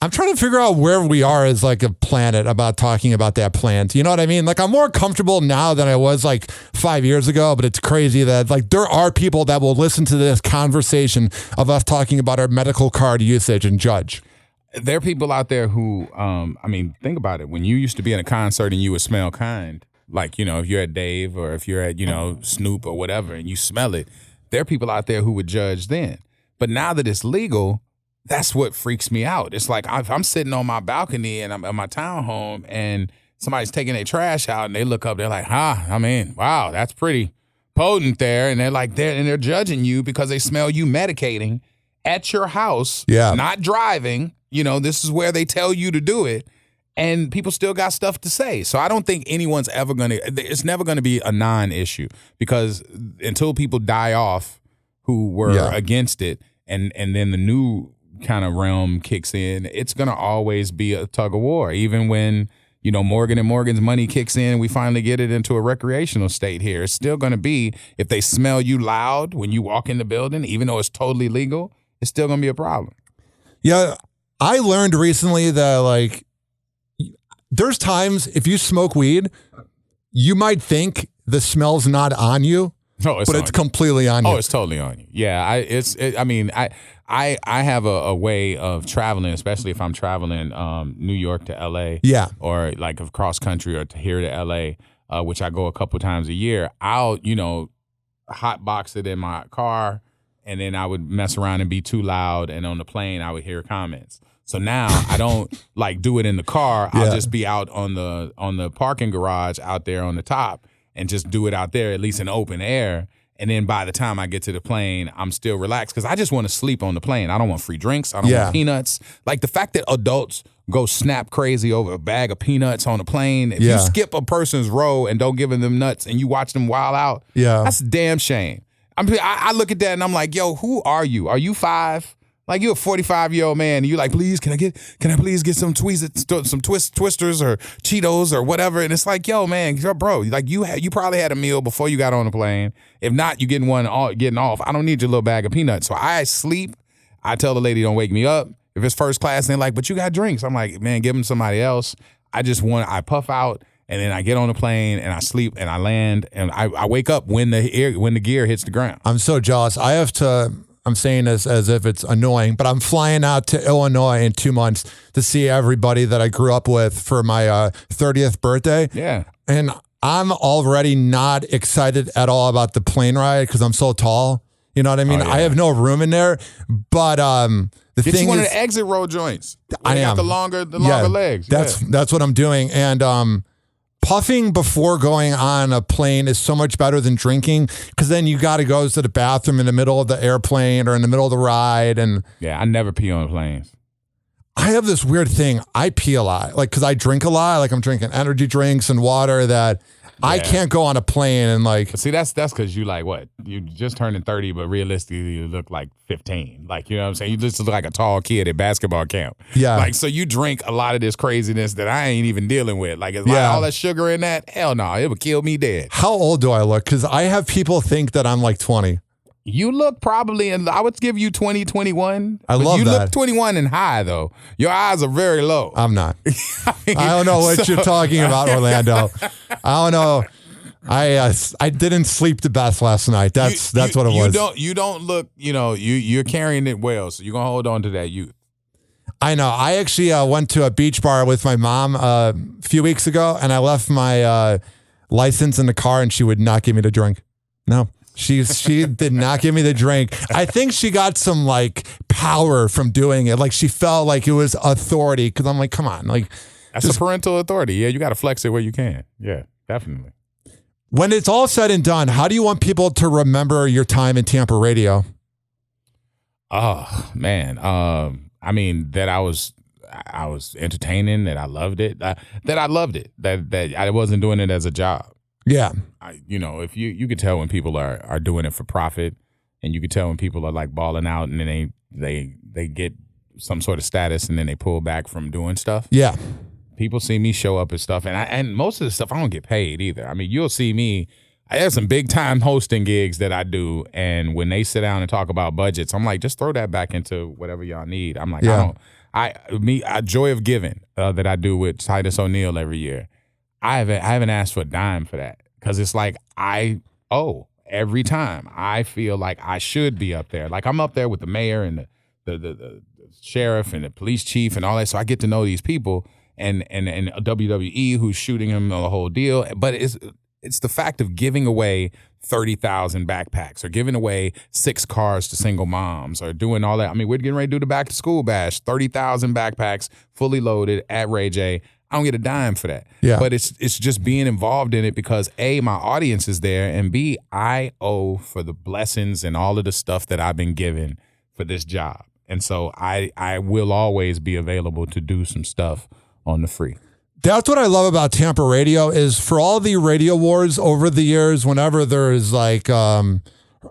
I'm trying to figure out where we are as like a planet about talking about that plant. You know what I mean? Like I'm more comfortable now than I was like 5 years ago, but it's crazy that like there are people that will listen to this conversation of us talking about our medical card usage and judge. There are people out there who, think about it. When you used to be in a concert and you would smell kind, like, if you're at Dave or if you're at, Snoop or whatever, and you smell it, there are people out there who would judge then. But now that it's legal, That's what freaks me out. It's like if I'm sitting on my balcony and I'm at my townhome and somebody's taking their trash out and they look up, they're like, wow, that's pretty potent there. And they're judging you because they smell you medicating at your house, not driving. This is where they tell you to do it. And people still got stuff to say. So I don't think anyone's ever it's never going to be a non-issue, because until people die off who were against it and then the new kind of realm kicks in, it's going to always be a tug of war. Even when, Morgan & Morgan's money kicks in, we finally get it into a recreational state here. It's still going to be, if they smell you loud when you walk in the building, even though it's totally legal, it's still going to be a problem. Yeah. I learned recently that there's times if you smoke weed, you might think the smell's not on you, but it's completely on you. Oh, it's totally on you. Yeah, I have a way of traveling, especially if I'm traveling New York to L.A. Yeah, or like across country or here to L.A., which I go a couple times a year. I'll hot box it in my car, and then I would mess around and be too loud, and on the plane I would hear comments. So now I don't do it in the car. I'll just be out on the parking garage out there on the top and just do it out there, at least in open air. And then by the time I get to the plane, I'm still relaxed because I just want to sleep on the plane. I don't want free drinks. I don't want peanuts. Like the fact that adults go snap crazy over a bag of peanuts on a plane. If you skip a person's row and don't give them nuts and you watch them wild out, that's a damn shame. I look at that and I'm like, yo, who are you? Are you 5? Like you're a 45-year-old man, and you're like, please, can I please get some Twisters or Cheetos or whatever? And it's like, yo, man, bro, like you probably had a meal before you got on the plane. If not, you getting off. I don't need your little bag of peanuts. So I sleep. I tell the lady, don't wake me up. If it's first class, they're like, but you got drinks. I'm like, man, give them somebody else. I puff out, and then I get on the plane and I sleep and I land and I wake up when the gear hits the ground. I'm so jealous. I'm saying this as if it's annoying, but I'm flying out to Illinois in 2 months to see everybody that I grew up with for my 30th birthday. Yeah. And I'm already not excited at all about the plane ride because I'm so tall. You know what I mean? I have no room in there. But the Get thing you one is, of the exit row joints. I am. Got the longer legs. That's what I'm doing. And puffing before going on a plane is so much better than drinking, because then you got to go to the bathroom in the middle of the airplane or in the middle of the ride. And I never pee on planes. I have this weird thing. I pee a lot, because I drink a lot. Like I'm drinking energy drinks and water that I can't go on a plane and But see, that's because you you just turning 30, but realistically you look like 15. Like, you know what I'm saying? You just look like a tall kid at basketball camp. Yeah. So you drink a lot of this craziness that I ain't even dealing with. Like, all that sugar in that? Hell no, it would kill me dead. How old do I look? Because I have people think that I'm like 20. You look probably, and I would give you 20, 21. I love that. You look 21 and high, though. Your eyes are very low. I'm not. I don't know what you're talking about, Orlando. I don't know. I didn't sleep the best last night. That's what it was. You don't look, you're carrying it well, so you're going to hold on to that youth. I know. I actually went to a beach bar with my mom a few weeks ago, and I left my license in the car, and she would not give me the drink. No. She did not give me the drink. I think she got some power from doing it. Like she felt like it was authority, because I'm like, come on. That's a parental authority. Yeah, you got to flex it where you can. Yeah, definitely. When it's all said and done, how do you want people to remember your time in Tampa radio? Oh, man. That I was entertaining, that I loved it, that I wasn't doing it as a job. Yeah. If you could tell when people are doing it for profit, and you could tell when people are balling out and then they get some sort of status and then they pull back from doing stuff. Yeah. People see me show up and stuff, and most of the stuff I don't get paid either. I mean, you'll see me. I have some big time hosting gigs that I do, and when they sit down and talk about budgets, I'm like, just throw that back into whatever y'all need. I'm like, Joy of Giving that I do with Titus O'Neil every year. I haven't asked for a dime for that, because it's like I owe every time. I feel like I should be up there. Like I'm up there with the mayor and the sheriff and the police chief and all that, so I get to know these people. And WWE, who's shooting him the whole deal. But It's the fact of giving away 30,000 backpacks or giving away 6 cars to single moms or doing all that. I mean, we're getting ready to do the back to school bash, 30,000 backpacks fully loaded at Ray J. I don't get a dime for that. Yeah. But it's just being involved in it because A, my audience is there, and B, I owe for the blessings and all of the stuff that I've been given for this job. And so I will always be available to do some stuff on the free. That's what I love about Tampa radio is for all the radio wars over the years, whenever there's like a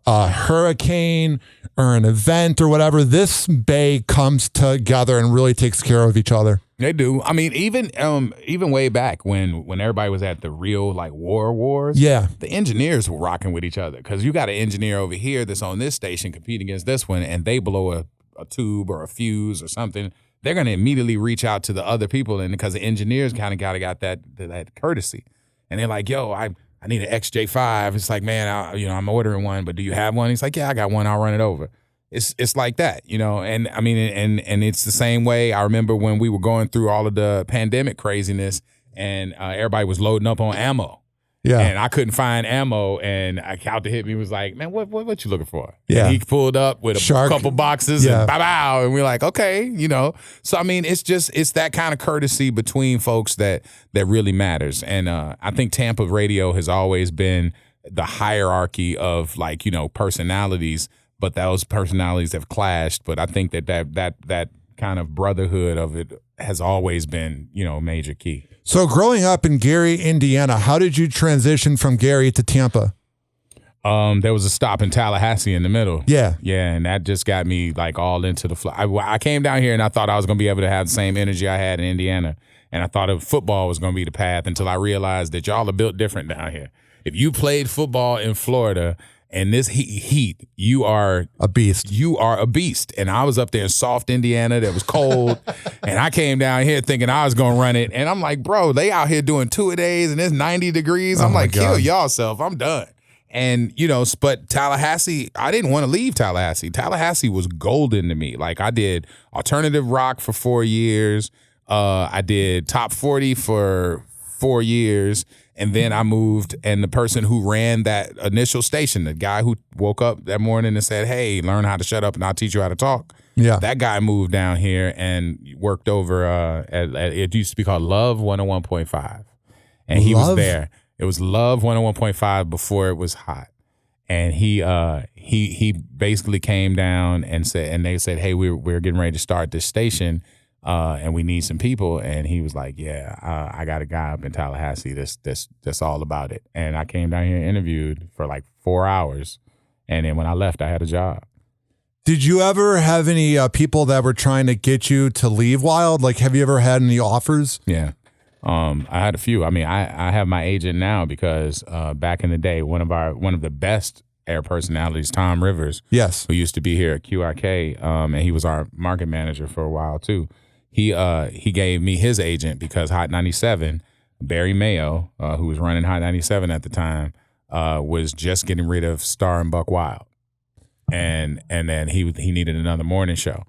hurricane or an event or whatever, this bay comes together and really takes care of each other. They do. I mean, even way back when everybody was at the real like wars, Yeah. the engineers were rocking with each other because you got an engineer over here that's on this station competing against this one, and they blow a tube or a fuse or something. They're going to immediately reach out to the other people, and because the engineers kind of got that courtesy, and they're like, "Yo, I need an XJ5." It's like, man, I'm ordering one, but do you have one? He's like, "Yeah, I got one. I'll run it over." It's like that, and I mean, and it's the same way. I remember when we were going through all of the pandemic craziness, and everybody was loading up on ammo. Yeah. And I couldn't find ammo, and a cow to hit me was like, "Man, what you looking for?" Yeah. And he pulled up with a couple boxes Yeah. and bow, and we're like, "Okay, So I mean, it's that kind of courtesy between folks that really matters. And I think Tampa radio has always been the hierarchy of like personalities, but those personalities have clashed. But I think that kind of brotherhood of it has always been major key. So growing up in Gary, Indiana, how did you transition from Gary to Tampa? There was a stop in Tallahassee in the middle. Yeah. Yeah, and that just got me like all into the fly. I came down here and I thought I was going to be able to have the same energy I had in Indiana. And I thought football was going to be the path until I realized that y'all are built different down here. If you played football in Florida and this heat, you are a beast. You are a beast. And I was up there in soft Indiana that was cold. And I came down here thinking I was going to run it. And I'm like, bro, they out here doing 2-a-days and it's 90 degrees. I'm like, kill y'all self. I'm done. And, but Tallahassee, I didn't want to leave Tallahassee. Tallahassee was golden to me. Like I did alternative rock for 4 years. I did top 40 for 4 years. And then I moved, and the person who ran that initial station, the guy who woke up that morning and said, "Hey, learn how to shut up and I'll teach you how to talk." Yeah. That guy moved down here and worked over at it used to be called Love 101.5. And he was there. It was Love 101.5 before it was hot. And he basically came down and they said, "Hey, we're getting ready to start this station. And we need some people." And he was like, "Yeah, I got a guy up in Tallahassee that's all about it." And I came down here and interviewed for like 4 hours. And then when I left, I had a job. Did you ever have any people that were trying to get you to leave Wild? Like, have you ever had any offers? Yeah. I had a few. I mean, I have my agent now because back in the day, one of the best air personalities, Tom Rivers, yes, who used to be here at QRK, and he was our market manager for a while too. He gave me his agent because Hot 97, Barry Mayo, who was running Hot 97 at the time, was just getting rid of Star and Buck Wild, and then he needed another morning show,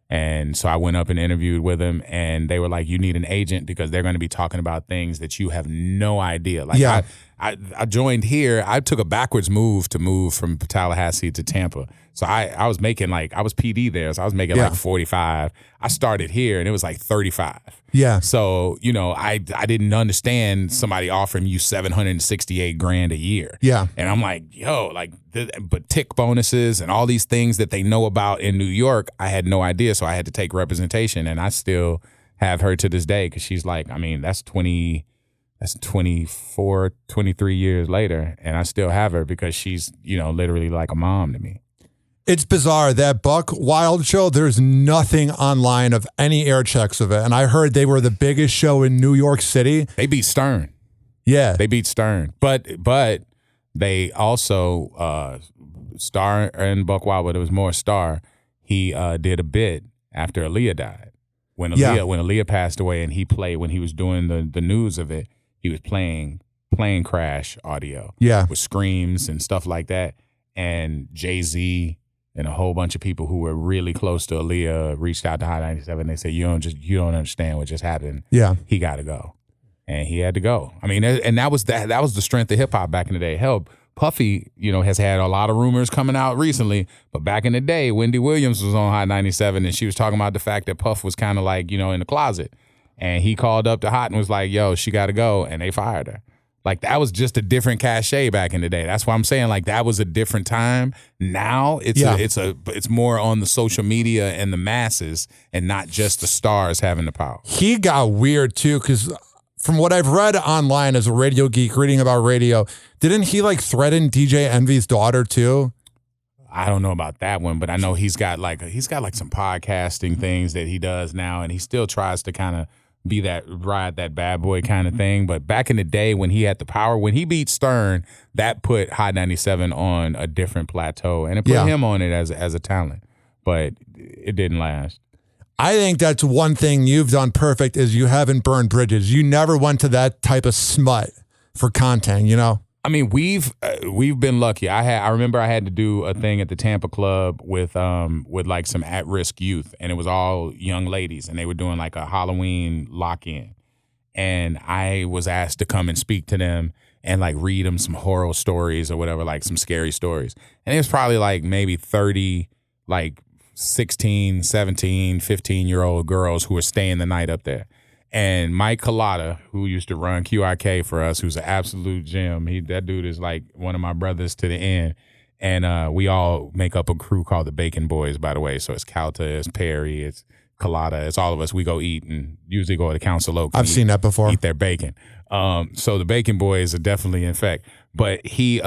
and so I went up and interviewed with him, and they were like, "You need an agent because they're going to be talking about things that you have no idea." Like yeah. I joined here. I took a backwards move from Tallahassee to Tampa. So I was making I was PD there. So I was making like 45. I started here and it was like 35. Yeah. So, I didn't understand somebody offering you $768,000 a year. Yeah. And I'm like, yo, but tick bonuses and all these things that they know about in New York, I had no idea. So I had to take representation, and I still have her to this day because she's like, I mean, that's 24, 23 years later, and I still have her because she's, literally like a mom to me. It's bizarre. That Buck Wild show, there's nothing online of any air checks of it. And I heard they were the biggest show in New York City. They beat Stern. Yeah. They beat Stern. But they also, Star and Buck Wild, but it was more Star, he did a bit after Aaliyah died. When Aaliyah passed away and he played, when he was doing the news of it, he was playing plane crash audio. Yeah. With screams and stuff like that. And Jay-Z and a whole bunch of people who were really close to Aaliyah reached out to Hot 97. They said, you don't understand what just happened. Yeah. He got to go. and he had to go. I mean, and that was the strength of hip hop back in the day. Hell, Puffy, has had a lot of rumors coming out recently, but back in the day, Wendy Williams was on Hot 97, and she was talking about the fact that Puff was kind of like, in the closet, and he called up to Hot and was like, yo, she got to go, and they fired her. Like, that was just a different cachet back in the day. That's why I'm saying, like, that was a different time. Now it's more on the social media and the masses, and not just the stars having the power. He got weird too, because from what I've read online as a radio geek reading about radio, didn't he like threaten DJ Envy's daughter too? I don't know about that one, but I know he's got like some podcasting things that he does now, and he still tries to kind of be ride that bad boy kind of thing. But back in the day when he had the power, when he beat Stern, that put Hot 97 on a different plateau, and it put him on it as a talent. But it didn't last. I think that's one thing you've done perfect is you haven't burned bridges. You never went to that type of smut for content, I mean, we've been lucky. I remember I had to do a thing at the Tampa Club with like some at-risk youth, and it was all young ladies, and they were doing like a Halloween lock-in, and I was asked to come and speak to them and like read them some horror stories or whatever, like some scary stories. And it was probably like maybe 30 like 16, 17, 15-year-old girls who were staying the night up there. And Mike Collada, who used to run QIK for us, who's an absolute gem. That dude is like one of my brothers to the end. And we all make up a crew called the Bacon Boys, by the way. So it's Calta, it's Perry, it's Collada, it's all of us. We go eat and usually go to Council Oak. I've seen that before. Eat their bacon. So the Bacon Boys are definitely in effect. But he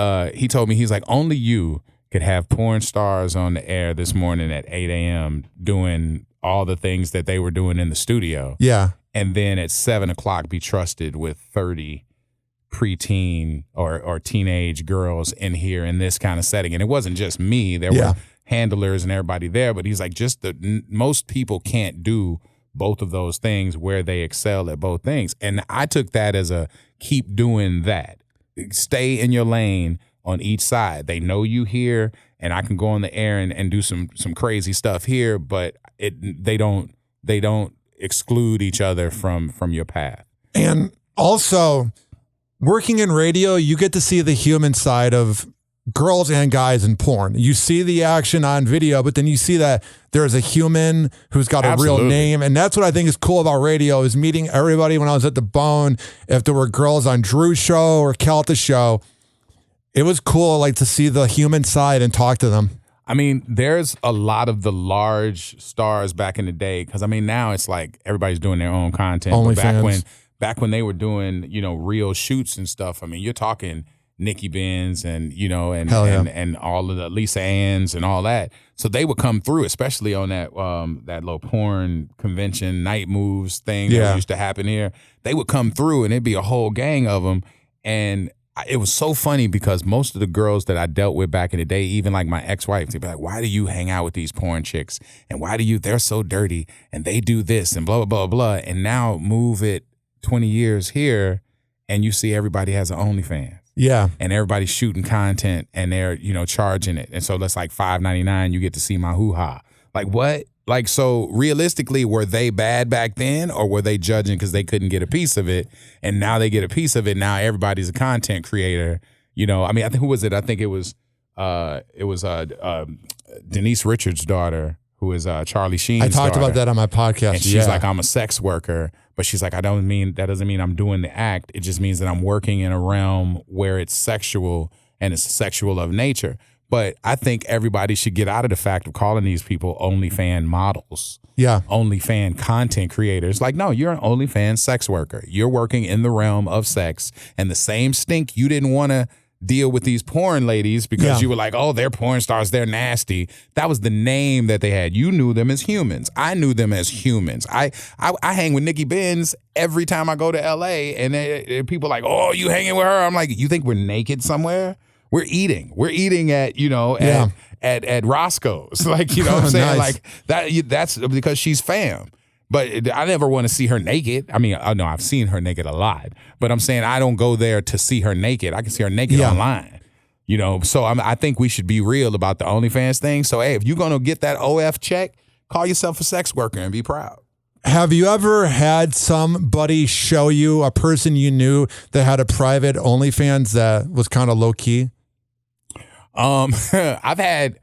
told me, he's like, only you could have porn stars on the air this morning at 8 a.m. doing all the things that they were doing in the studio. Yeah. And then at 7 o'clock be trusted with 30 preteen or teenage girls in here in this kind of setting. And it wasn't just me. There were handlers and everybody there. But he's like, most people can't do both of those things where they excel at both things. And I took that as a keep doing that. Stay in your lane on each side. They know you here, and I can go on the air and do some crazy stuff here, but they don't exclude each other from your path. And also, working in radio, you get to see the human side of girls and guys in porn. You see the action on video, but then you see that there's a human who's got a real name. And that's what I think is cool about radio, is meeting everybody. When I was at the Bone, if there were girls on Drew's show or Calta's show, it was cool like to see the human side and talk to them. I mean, there's a lot of the large stars back in the day, because I mean, now it's like everybody's doing their own content. But back when they were doing, real shoots and stuff, I mean, you're talking Nikki Benz and and all of the Lisa Ann's and all that. So they would come through, especially on that little porn convention night moves thing that used to happen here. They would come through, and it'd be a whole gang of them, and it was so funny because most of the girls that I dealt with back in the day, even like my ex-wife, they'd be like, why do you hang out with these porn chicks? And they're so dirty and they do this and blah, blah, blah, blah. And now move it 20 years here and you see everybody has an OnlyFans. Yeah. And everybody's shooting content and they're, charging it. And so that's like $5.99. You get to see my hoo-ha. Like what? Like, so realistically, were they bad back then, or were they judging because they couldn't get a piece of it? And now they get a piece of it. Now everybody's a content creator. I mean, who was it? I think it was Denise Richards' daughter, who is Charlie Sheen's daughter. I talked about that on my podcast. And she's like, I'm a sex worker, but she's like, that doesn't mean I'm doing the act. It just means that I'm working in a realm where it's sexual and it's sexual of nature. But I think everybody should get out of the fact of calling these people OnlyFans models. Yeah. OnlyFans content creators. Like, no, you're an OnlyFans sex worker. You're working in the realm of sex. And the same stink you didn't want to deal with these porn ladies because you were like, oh, they're porn stars, they're nasty. That was the name that they had. You knew them as humans. I knew them as humans. I hang with Nikki Benz every time I go to LA, and people are like, oh, you hanging with her? I'm like, you think we're naked somewhere? We're eating at, at Roscoe's. Like, what I'm saying? Nice. Like that's because she's fam. But I never want to see her naked. I mean, I know I've seen her naked a lot, but I'm saying I don't go there to see her naked. I can see her naked online. So I think we should be real about the OnlyFans thing. So, hey, if you're going to get that OF check, call yourself a sex worker and be proud. Have you ever had somebody show you, a person you knew that had a private OnlyFans that was kind of low key? I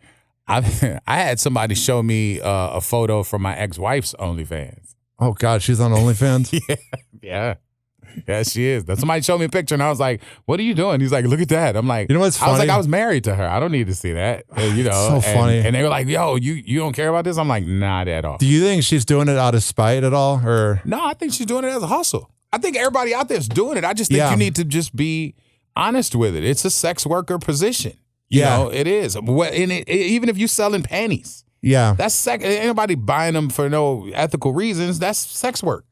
had somebody show me a photo from my ex-wife's OnlyFans. Oh God, she's on OnlyFans? Yeah. Yeah, she is. Somebody showed me a picture, and I was like, "What are you doing?" He's like, "Look at that." I'm like, you know what's funny? I was like, I was married to her. I don't need to see that. You know, so funny. And they were like, "Yo, you don't care about this?" I'm like, "Not at all." Do you think she's doing it out of spite at all, or no? I think she's doing it as a hustle. I think everybody out there is doing it. I just think you need to just be honest with it. It's a sex worker position. You know, it is. And even if you're selling panties, that's sex. Ain't nobody buying them for no ethical reasons. That's sex work.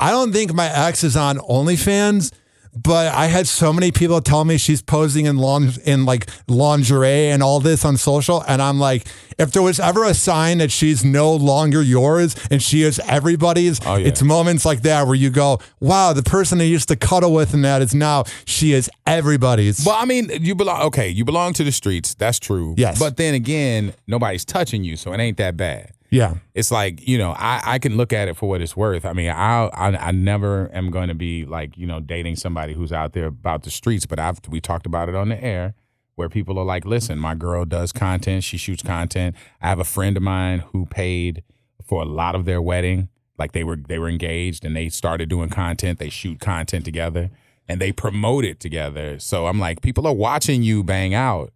I don't think my ex is on OnlyFans, but I had so many people tell me she's posing in like lingerie and all this on social, and I'm like, if there was ever a sign that she's no longer yours and she is everybody's, it's moments like that where you go, wow, the person I used to cuddle with and that is now she is everybody's. Well, I mean, you belong to the streets. That's true. Yes. But then again, nobody's touching you, so it ain't that bad. Yeah. It's like, you know, I can look at it for what it's worth. I mean, I never am going to be like, you know, dating somebody who's out there about the streets, but we talked about it on the air where people are like, listen, my girl does content. She shoots content. I have a friend of mine who paid for a lot of their wedding. Like they were engaged and they started doing content. They shoot content together and they promote it together. So I'm like, people are watching you bang out,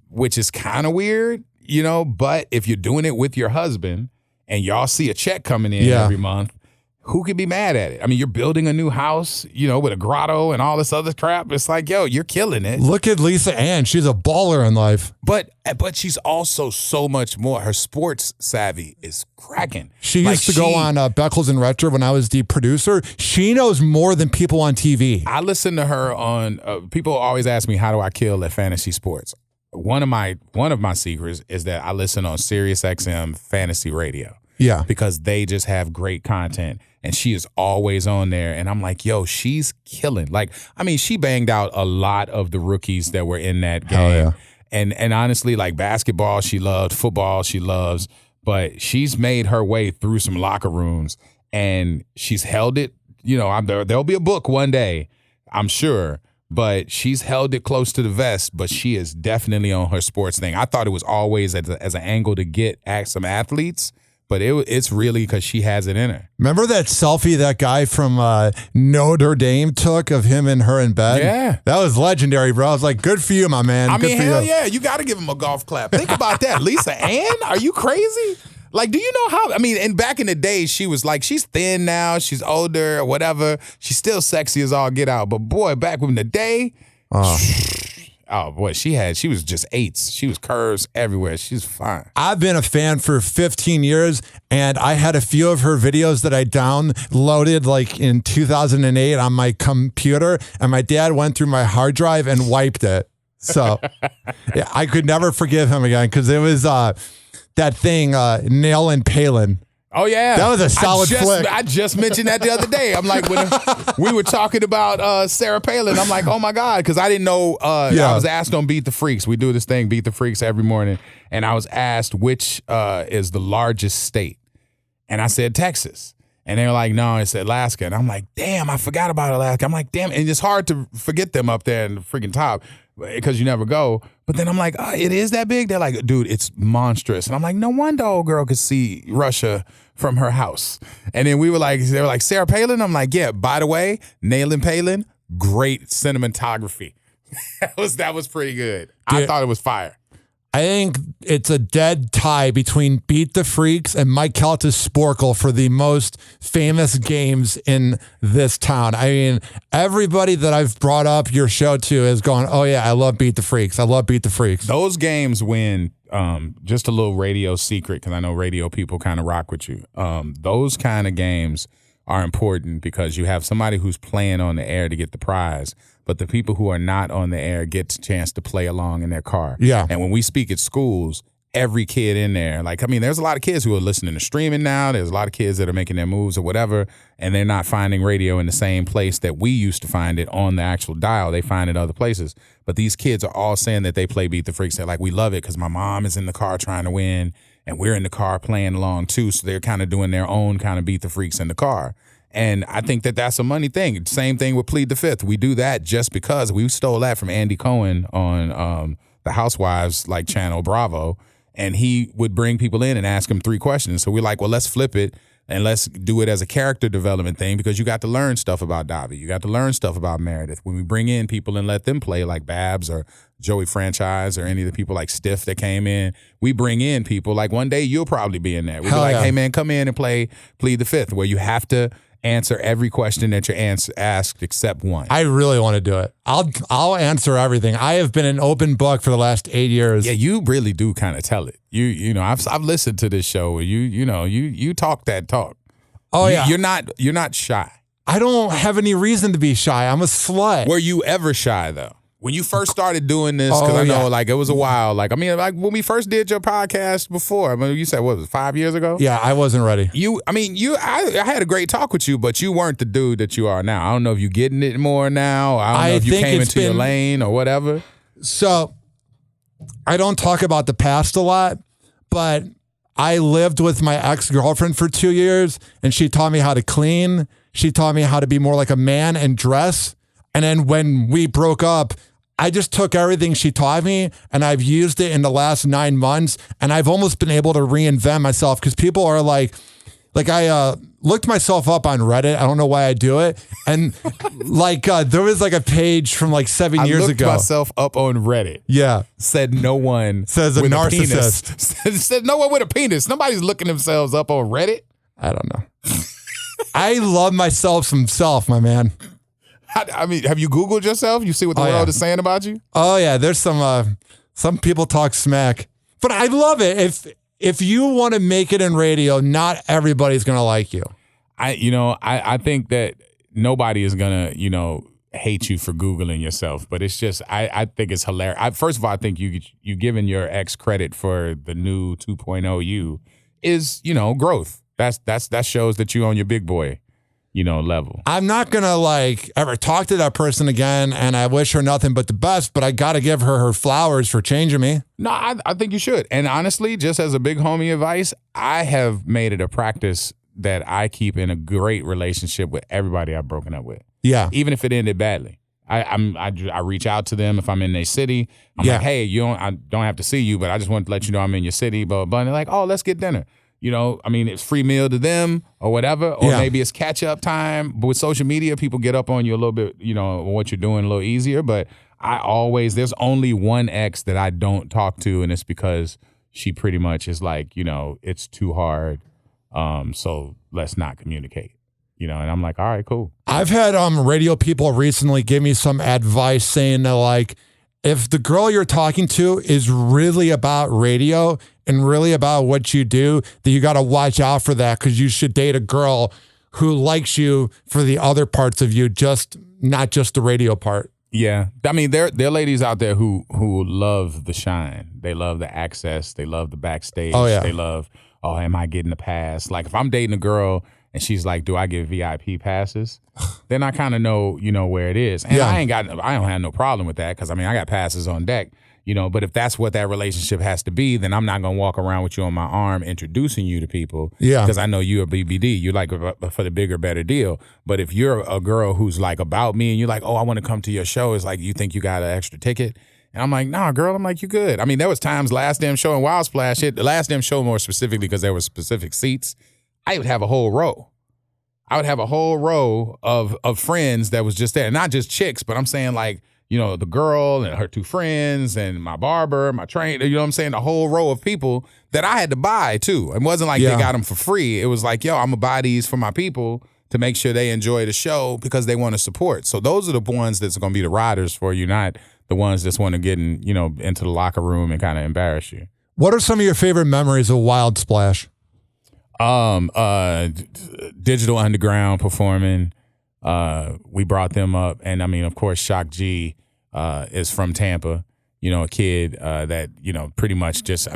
which is kind of weird. You know, but if you're doing it with your husband and y'all see a check coming in every month, who could be mad at it? I mean, you're building a new house, you know, with a grotto and all this other crap. It's like, yo, you're killing it. Look at Lisa Ann. She's a baller in life. But she's also so much more. Her sports savvy is cracking. She used to go on Beckles and Retro when I was the producer. She knows more than people on TV. I listen to her on, people always ask me, how do I kill at fantasy sports? One of my secrets is that I listen on Sirius XM Fantasy Radio. Yeah. Because they just have great content and she is always on there. And I'm like, yo, she's killing. Like, I mean, she banged out a lot of the rookies that were in that game. Hell yeah. And honestly, like basketball, she loved, football, she loves, but she's made her way through some locker rooms and she's held it. You know, there'll be a book one day, I'm sure. But she's held it close to the vest, but she is definitely on her sports thing. I thought it was always as an angle to get at some athletes, but it's really because she has it in her. Remember that selfie that guy from Notre Dame took of him and her in bed? Yeah. That was legendary, bro. I was like, good for you, my man. I good mean, for hell you. yeah. You got to give him a golf clap. Think about that. Lisa Ann? Are you crazy? Like, do you know how, I mean, and back in the day, she was like, she's thin now, she's older or whatever. She's still sexy as all get out. But boy, back in the day, oh boy, she was just eights. She was curves everywhere. She's fine. I've been a fan for 15 years, and I had a few of her videos that I downloaded like in 2008 on my computer, and my dad went through my hard drive and wiped it. So yeah, I could never forgive him again because it was that thing, Nail and Palin. Oh, yeah. That was a solid flick. I just mentioned that the other day. I'm like, when we were talking about Sarah Palin, I'm like, oh, my God, because I didn't know. I was asked on Beat the Freaks. We do this thing, Beat the Freaks, every morning. And I was asked which is the largest state. And I said Texas. And they were like, no, it's Alaska. And I'm like, damn, I forgot about Alaska. I'm like, damn. And it's hard to forget them up there in the freaking top because you never go. But then I'm like, it is that big? They're like, dude, it's monstrous. And I'm like, no wonder old girl could see Russia from her house. And then they were like, Sarah Palin? I'm like, yeah, by the way, Nailing Palin, great cinematography. that was pretty good. Dude, I thought it was fire. I think it's a dead tie between Beat the Freaks and Mike Calta's Sporkle for the most famous games in this town. I mean, everybody that I've brought up your show to is going, oh yeah, I love Beat the Freaks. I love Beat the Freaks. Those games win. Just a little radio secret, because I know radio people kind of rock with you. Those kind of games are important because you have somebody who's playing on the air to get the prize, but the people who are not on the air get a chance to play along in their car. Yeah. And when we speak at schools, every kid in there, like, I mean, there's a lot of kids who are listening to streaming now. There's a lot of kids that are making their moves or whatever, and they're not finding radio in the same place that we used to find it on the actual dial. They find it other places. But these kids are all saying that they play Beat the Freaks. They're like, we love it because my mom is in the car trying to win, and we're in the car playing along too. So they're kind of doing their own kind of Beat the Freaks in the car. And I think that that's a money thing. Same thing with Plead the Fifth. We do that just because we stole that from Andy Cohen on the Housewives channel Bravo. And he would bring people in and ask them 3 questions. So we're like, well, let's flip it and let's do it as a character development thing, because you got to learn stuff about Davi. You got to learn stuff about Meredith. When we bring in people and let them play like Babs or Joey Franchise or any of the people like Stiff that came in, we bring in people like one day you'll probably be in there. We'll be like, hey, man, come in and play Plead the Fifth, where you have to answer every question that you're asked except one. I really want to do it. I'll answer everything. I have been an open book for the last 8 years. Yeah, you really do kind of tell it. You know, I've listened to this show where you talk that talk. Oh yeah, you're not shy. I don't have any reason to be shy. I'm a slut. Were you ever shy though? When you first started doing this, because I know it was a while. When we first did your podcast before, you said, what was it, 5 years ago? Yeah, I wasn't ready. I had a great talk with you, but you weren't the dude that you are now. I don't know if you're getting it more now. I don't know if you came into your lane or whatever. So I don't talk about the past a lot, but I lived with my ex-girlfriend for 2 years, and she taught me how to clean. She taught me how to be more like a man and dress. And then when we broke up, I just took everything she taught me and I've used it in the last 9 months, and I've almost been able to reinvent myself, because people are like I looked myself up on Reddit. I don't know why I do it. And there was a page from 7 years ago. I looked myself up on Reddit. Yeah. Said no one says a with narcissist. A penis. Said no one with a penis. Nobody's looking themselves up on Reddit. I don't know. I love myself some self, my man. I mean, have you Googled yourself? You see what the world is saying about you? Oh yeah, there's some people talk smack, but I love it. If you want to make it in radio, not everybody's gonna like you. I think that nobody is gonna hate you for Googling yourself, but it's just I think it's hilarious. First of all, I think you giving your ex credit for the new 2.0 you is growth. That shows that you on your big boy level. I'm not gonna ever talk to that person again, and I wish her nothing but the best, but I gotta give her flowers for changing me. No, I think you should. And honestly, just as a big homie advice, I have made it a practice that I keep in a great relationship with everybody I've broken up with. Yeah. Even if it ended badly. I reach out to them if I'm in their city. I'm like, hey, I don't have to see you, but I just want to let you know I'm in your city, blah, blah, blah. And they're like, oh, let's get dinner. It's free meal to them or whatever, or maybe it's catch up time. But with social media, people get up on you a little bit, what you're doing a little easier. But there's only one ex that I don't talk to, and it's because she pretty much is it's too hard. So let's not communicate, and I'm like, all right, cool. I've had radio people recently give me some advice saying that if the girl you're talking to is really about radio and really about what you do, then you got to watch out for that, because you should date a girl who likes you for the other parts of you, not just the radio part. Yeah. I mean, there are ladies out there who love the shine. They love the access. They love the backstage. Oh, yeah. They love, am I getting the pass? If I'm dating a girl and she's like, do I get VIP passes? Then I kind of know, where it is. And I don't have no problem with that, because I got passes on deck. But if that's what that relationship has to be, then I'm not going to walk around with you on my arm introducing you to people. Yeah. Because I know you're a BBD. You're for the bigger, better deal. But if you're a girl who's about me and you're like, oh, I want to come to your show, it's you think you got an extra ticket? And I'm like, nah, girl. I'm like, you good. I mean, there was times last damn show in Wild Splash, the last damn show more specifically, because there were specific seats, I would have a whole row. I would have a whole row of friends that was just there. Not just chicks, but I'm saying the girl and her 2 friends and my barber, my trainer, what I'm saying? The whole row of people that I had to buy too. It wasn't they got them for free. It was I'm going to buy these for my people to make sure they enjoy the show because they want to support. So those are the ones that's going to be the riders for you, not the ones that want to get into the locker room and kind of embarrass you. What are some of your favorite memories of Wild Splash? Digital Underground performing. We brought them up, and of course, Shock G is from Tampa. A kid that pretty much just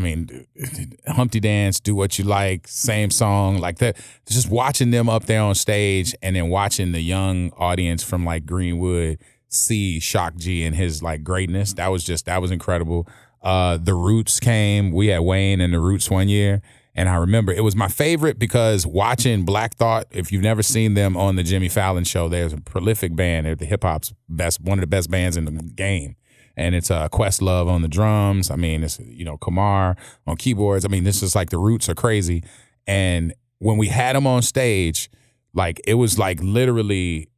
Humpty Dance, Do What You Like, same song like that. Just watching them up there on stage, and then watching the young audience from Greenwood see Shock G and his greatness. That was incredible. The Roots came. We had Wayne and the Roots one year. And I remember it was my favorite because watching Black Thought, if you've never seen them on the Jimmy Fallon show, there's a prolific band. They're the hip hop's best, one of the best bands in the game. And it's Questlove on the drums. I mean, it's, Kamar on keyboards. I mean, this is like the Roots are crazy. And when we had them on stage, like it was like literally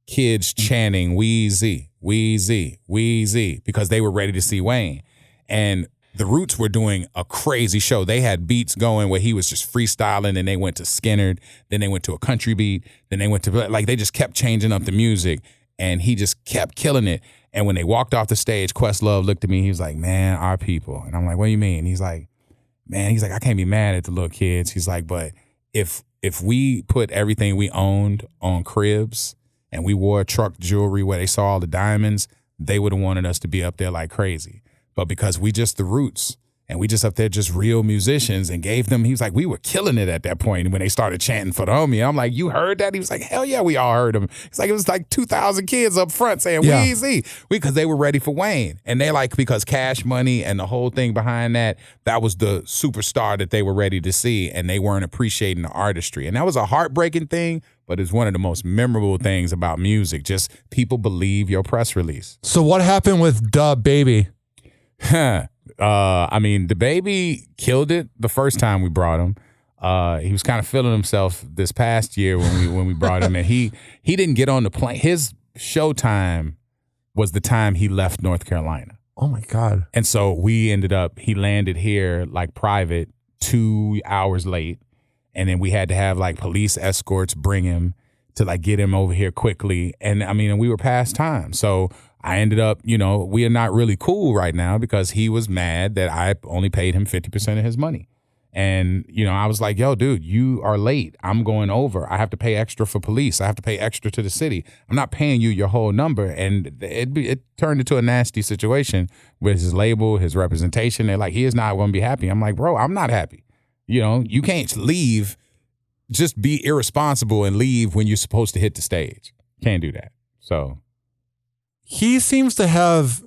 kids chanting Weezy, Weezy, Weezy, because they were ready to see Wayne. And the Roots were doing a crazy show. They had beats going where he was just freestyling, and they went to Skinnerd, then they went to a country beat, then they went to, like, they just kept changing up the music, and he just kept killing it. And when they walked off the stage, Questlove looked at me, he was like, man, our people. And I'm like, what do you mean? He's like, man, I can't be mad at the little kids. He's like, but if we put everything we owned on cribs and we wore truck jewelry where they saw all the diamonds, they would have wanted us to be up there like crazy. But because we just the Roots and we just up there just real musicians and gave them, he was like, we were killing it at that point when they started chanting for the homie. I'm like, you heard that? He was like, hell yeah, we all heard him. It's like, it was like 2,000 kids up front saying, Weezy, because they were ready for Wayne. And they like, because Cash Money and the whole thing behind that was the superstar that they were ready to see, and they weren't appreciating the artistry. And that was a heartbreaking thing, but it's one of the most memorable things about music. Just people believe your press release. So what happened with Dub Baby? I mean, the baby killed it the first time we brought him. He was kind of feeling himself this past year when we brought him, and he didn't get on the plane. His show time was the time he left North Carolina. Oh my God. And so he landed here like private 2 hours late. And then we had to have like police escorts bring him to like get him over here quickly. And I mean, we were past time. So I ended up, we are not really cool right now because he was mad that I only paid him 50% of his money. And, I was like, yo, dude, you are late. I'm going over. I have to pay extra for police. I have to pay extra to the city. I'm not paying you your whole number. And it turned into a nasty situation with his label, his representation. They're like, he is not going to be happy. I'm like, bro, I'm not happy. You can't leave, just be irresponsible and leave when you're supposed to hit the stage. Can't do that. So he seems to have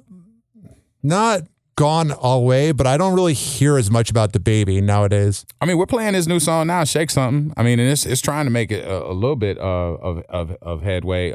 not gone away, but I don't really hear as much about the baby nowadays. I mean, we're playing his new song now, Shake Something. I mean, and it's trying to make it a little bit of headway.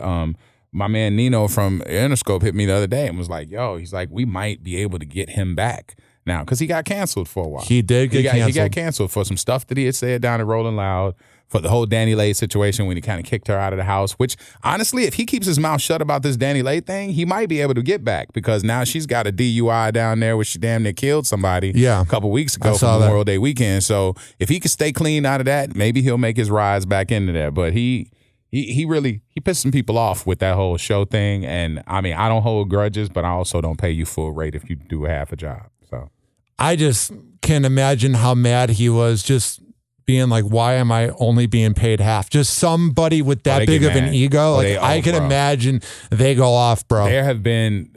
My man Nino from Interscope hit me the other day and was like, yo, he's like, we might be able to get him back now because he got canceled for a while. He did get canceled. He got canceled for some stuff that he had said down at Rolling Loud, for the whole Danny Lay situation when he kind of kicked her out of the house, which honestly, if he keeps his mouth shut about this Danny Lay thing, he might be able to get back because now she's got a DUI down there where she damn near killed somebody a couple weeks ago from Memorial Day weekend. So if he could stay clean out of that, maybe he'll make his rise back into there. But he really pissed some people off with that whole show thing. And I mean, I don't hold grudges, but I also don't pay you full rate if you do half a job. So I just can't imagine how mad he was just being like, why am I only being paid half? Just somebody with that big of an ego. Like I can imagine they go off, bro. There have been,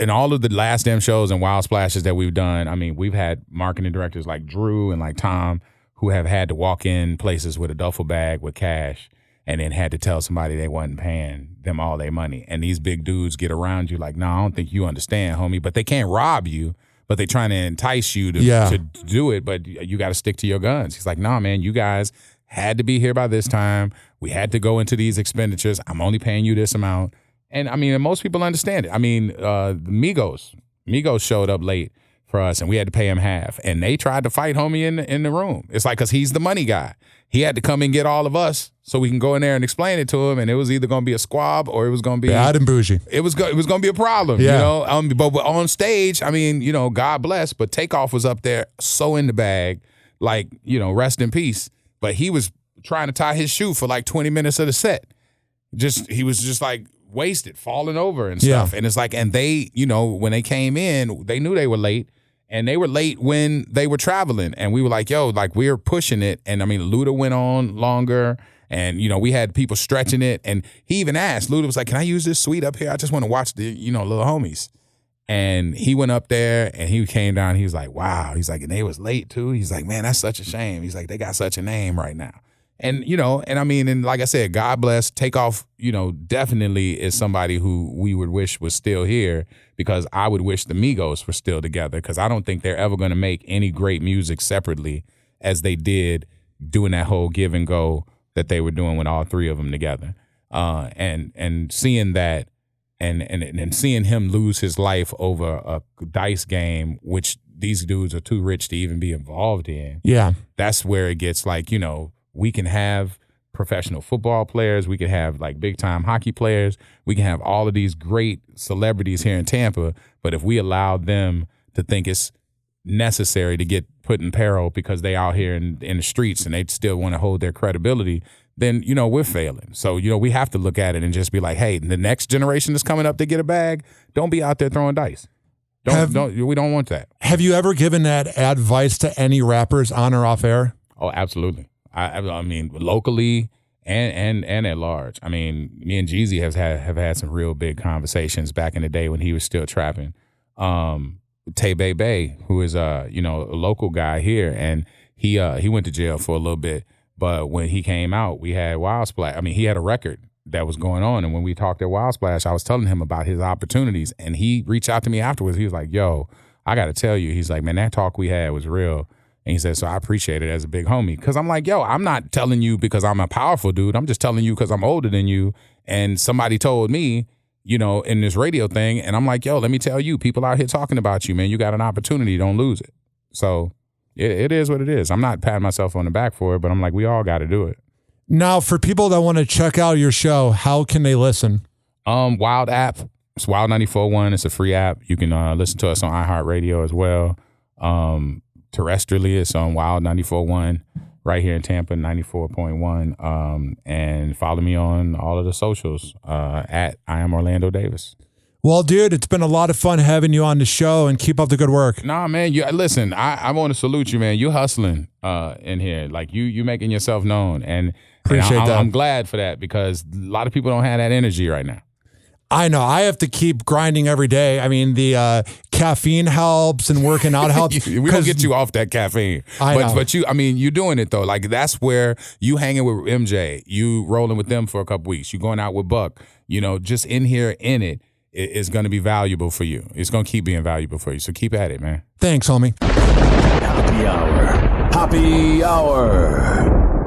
in all of the Last Damn shows and Wild Splashes that we've done, I mean, we've had marketing directors like Drew and like Tom who have had to walk in places with a duffel bag with cash and then had to tell somebody they wasn't paying them all their money. And these big dudes get around you like, no, I don't think you understand, homie. But they can't rob you. But they trying to entice you to do it, but you got to stick to your guns. He's like, nah, man, you guys had to be here by this time. We had to go into these expenditures. I'm only paying you this amount. And I mean, and most people understand it. I mean, the Migos showed up late for us and we had to pay him half. And they tried to fight homie in the room. It's like, because he's the money guy. He had to come and get all of us so we can go in there and explain it to him. And it was either going to be a squab or it was going to be bad and bougie. It was going to be a problem, but on stage, I mean, God bless, but Takeoff was up there so in the bag, like, rest in peace. But he was trying to tie his shoe for like 20 minutes of the set. He was just like wasted, falling over and stuff. And it's like, and they, when they came in, they knew they were late. And they were late when they were traveling. And we were like, yo, like we're pushing it. And I mean, Luda went on longer. And, we had people stretching it. And he even asked, Luda was like, can I use this suite up here? I just want to watch the, little homies. And he went up there and he came down. He was like, wow. He's like, and they was late too. He's like, man, that's such a shame. He's like, they got such a name right now. And, you know, and I mean, and like I said, God bless, Takeoff, you know, definitely is somebody who we would wish was still here, because I would wish the Migos were still together, because I don't think they're ever going to make any great music separately as they did doing that whole give and go that they were doing with all three of them together. And seeing that and seeing him lose his life over a dice game, which these dudes are too rich to even be involved in. Yeah. That's where it gets like, you know, we can have professional football players. We can have like big time hockey players. We can have all of these great celebrities here in Tampa. But if we allow them to think it's necessary to get put in peril because they out here in the streets and they still want to hold their credibility, then, you know, we're failing. So, you know, we have to look at it and just be like, hey, the next generation that's coming up to get a bag, don't be out there throwing dice. We don't want that. Have you ever given that advice to any rappers on or off air? Oh, absolutely. I mean, locally and at large. I mean, me and Jeezy have had some real big conversations back in the day when he was still trapping. Tay Bay, who is a local guy here, and he went to jail for a little bit, but when he came out, we had Wild Splash. I mean, he had a record that was going on, and when we talked at Wild Splash, I was telling him about his opportunities, and he reached out to me afterwards. He was like, "Yo, I got to tell you," he's like, "Man, that talk we had was real." And he said, so I appreciate it as a big homie. Because I'm like, yo, I'm not telling you because I'm a powerful dude. I'm just telling you because I'm older than you. And somebody told me, you know, in this radio thing. And I'm like, yo, let me tell you, people out here talking about you, man. You got an opportunity. Don't lose it. So it is what it is. I'm not patting myself on the back for it, but I'm like, we all got to do it. Now, for people that want to check out your show, how can they listen? Wild app. It's Wild 94.1. It's a free app. You can listen to us on iHeartRadio as well. Terrestrially, it's on Wild 94.1 right here in Tampa, 94.1. And follow me on all of the socials at I am Orlando Davis. Well, dude, it's been a lot of fun having you on the show, and keep up the good work. Nah, man, listen, I want to salute you, man. You're hustling in here. Like, you making yourself known. And Appreciate that. I'm glad for that, because a lot of people don't have that energy right now. I know. I have to keep grinding every day. I mean, the caffeine helps and working out helps. We don't get you off that caffeine. But you're doing it, though. Like, that's where you hanging with MJ, you rolling with them for a couple weeks, you going out with Buck, you know, just in here in it is going to be valuable for you. It's going to keep being valuable for you. So keep at it, man. Thanks, homie. Happy Hour. Happy Hour.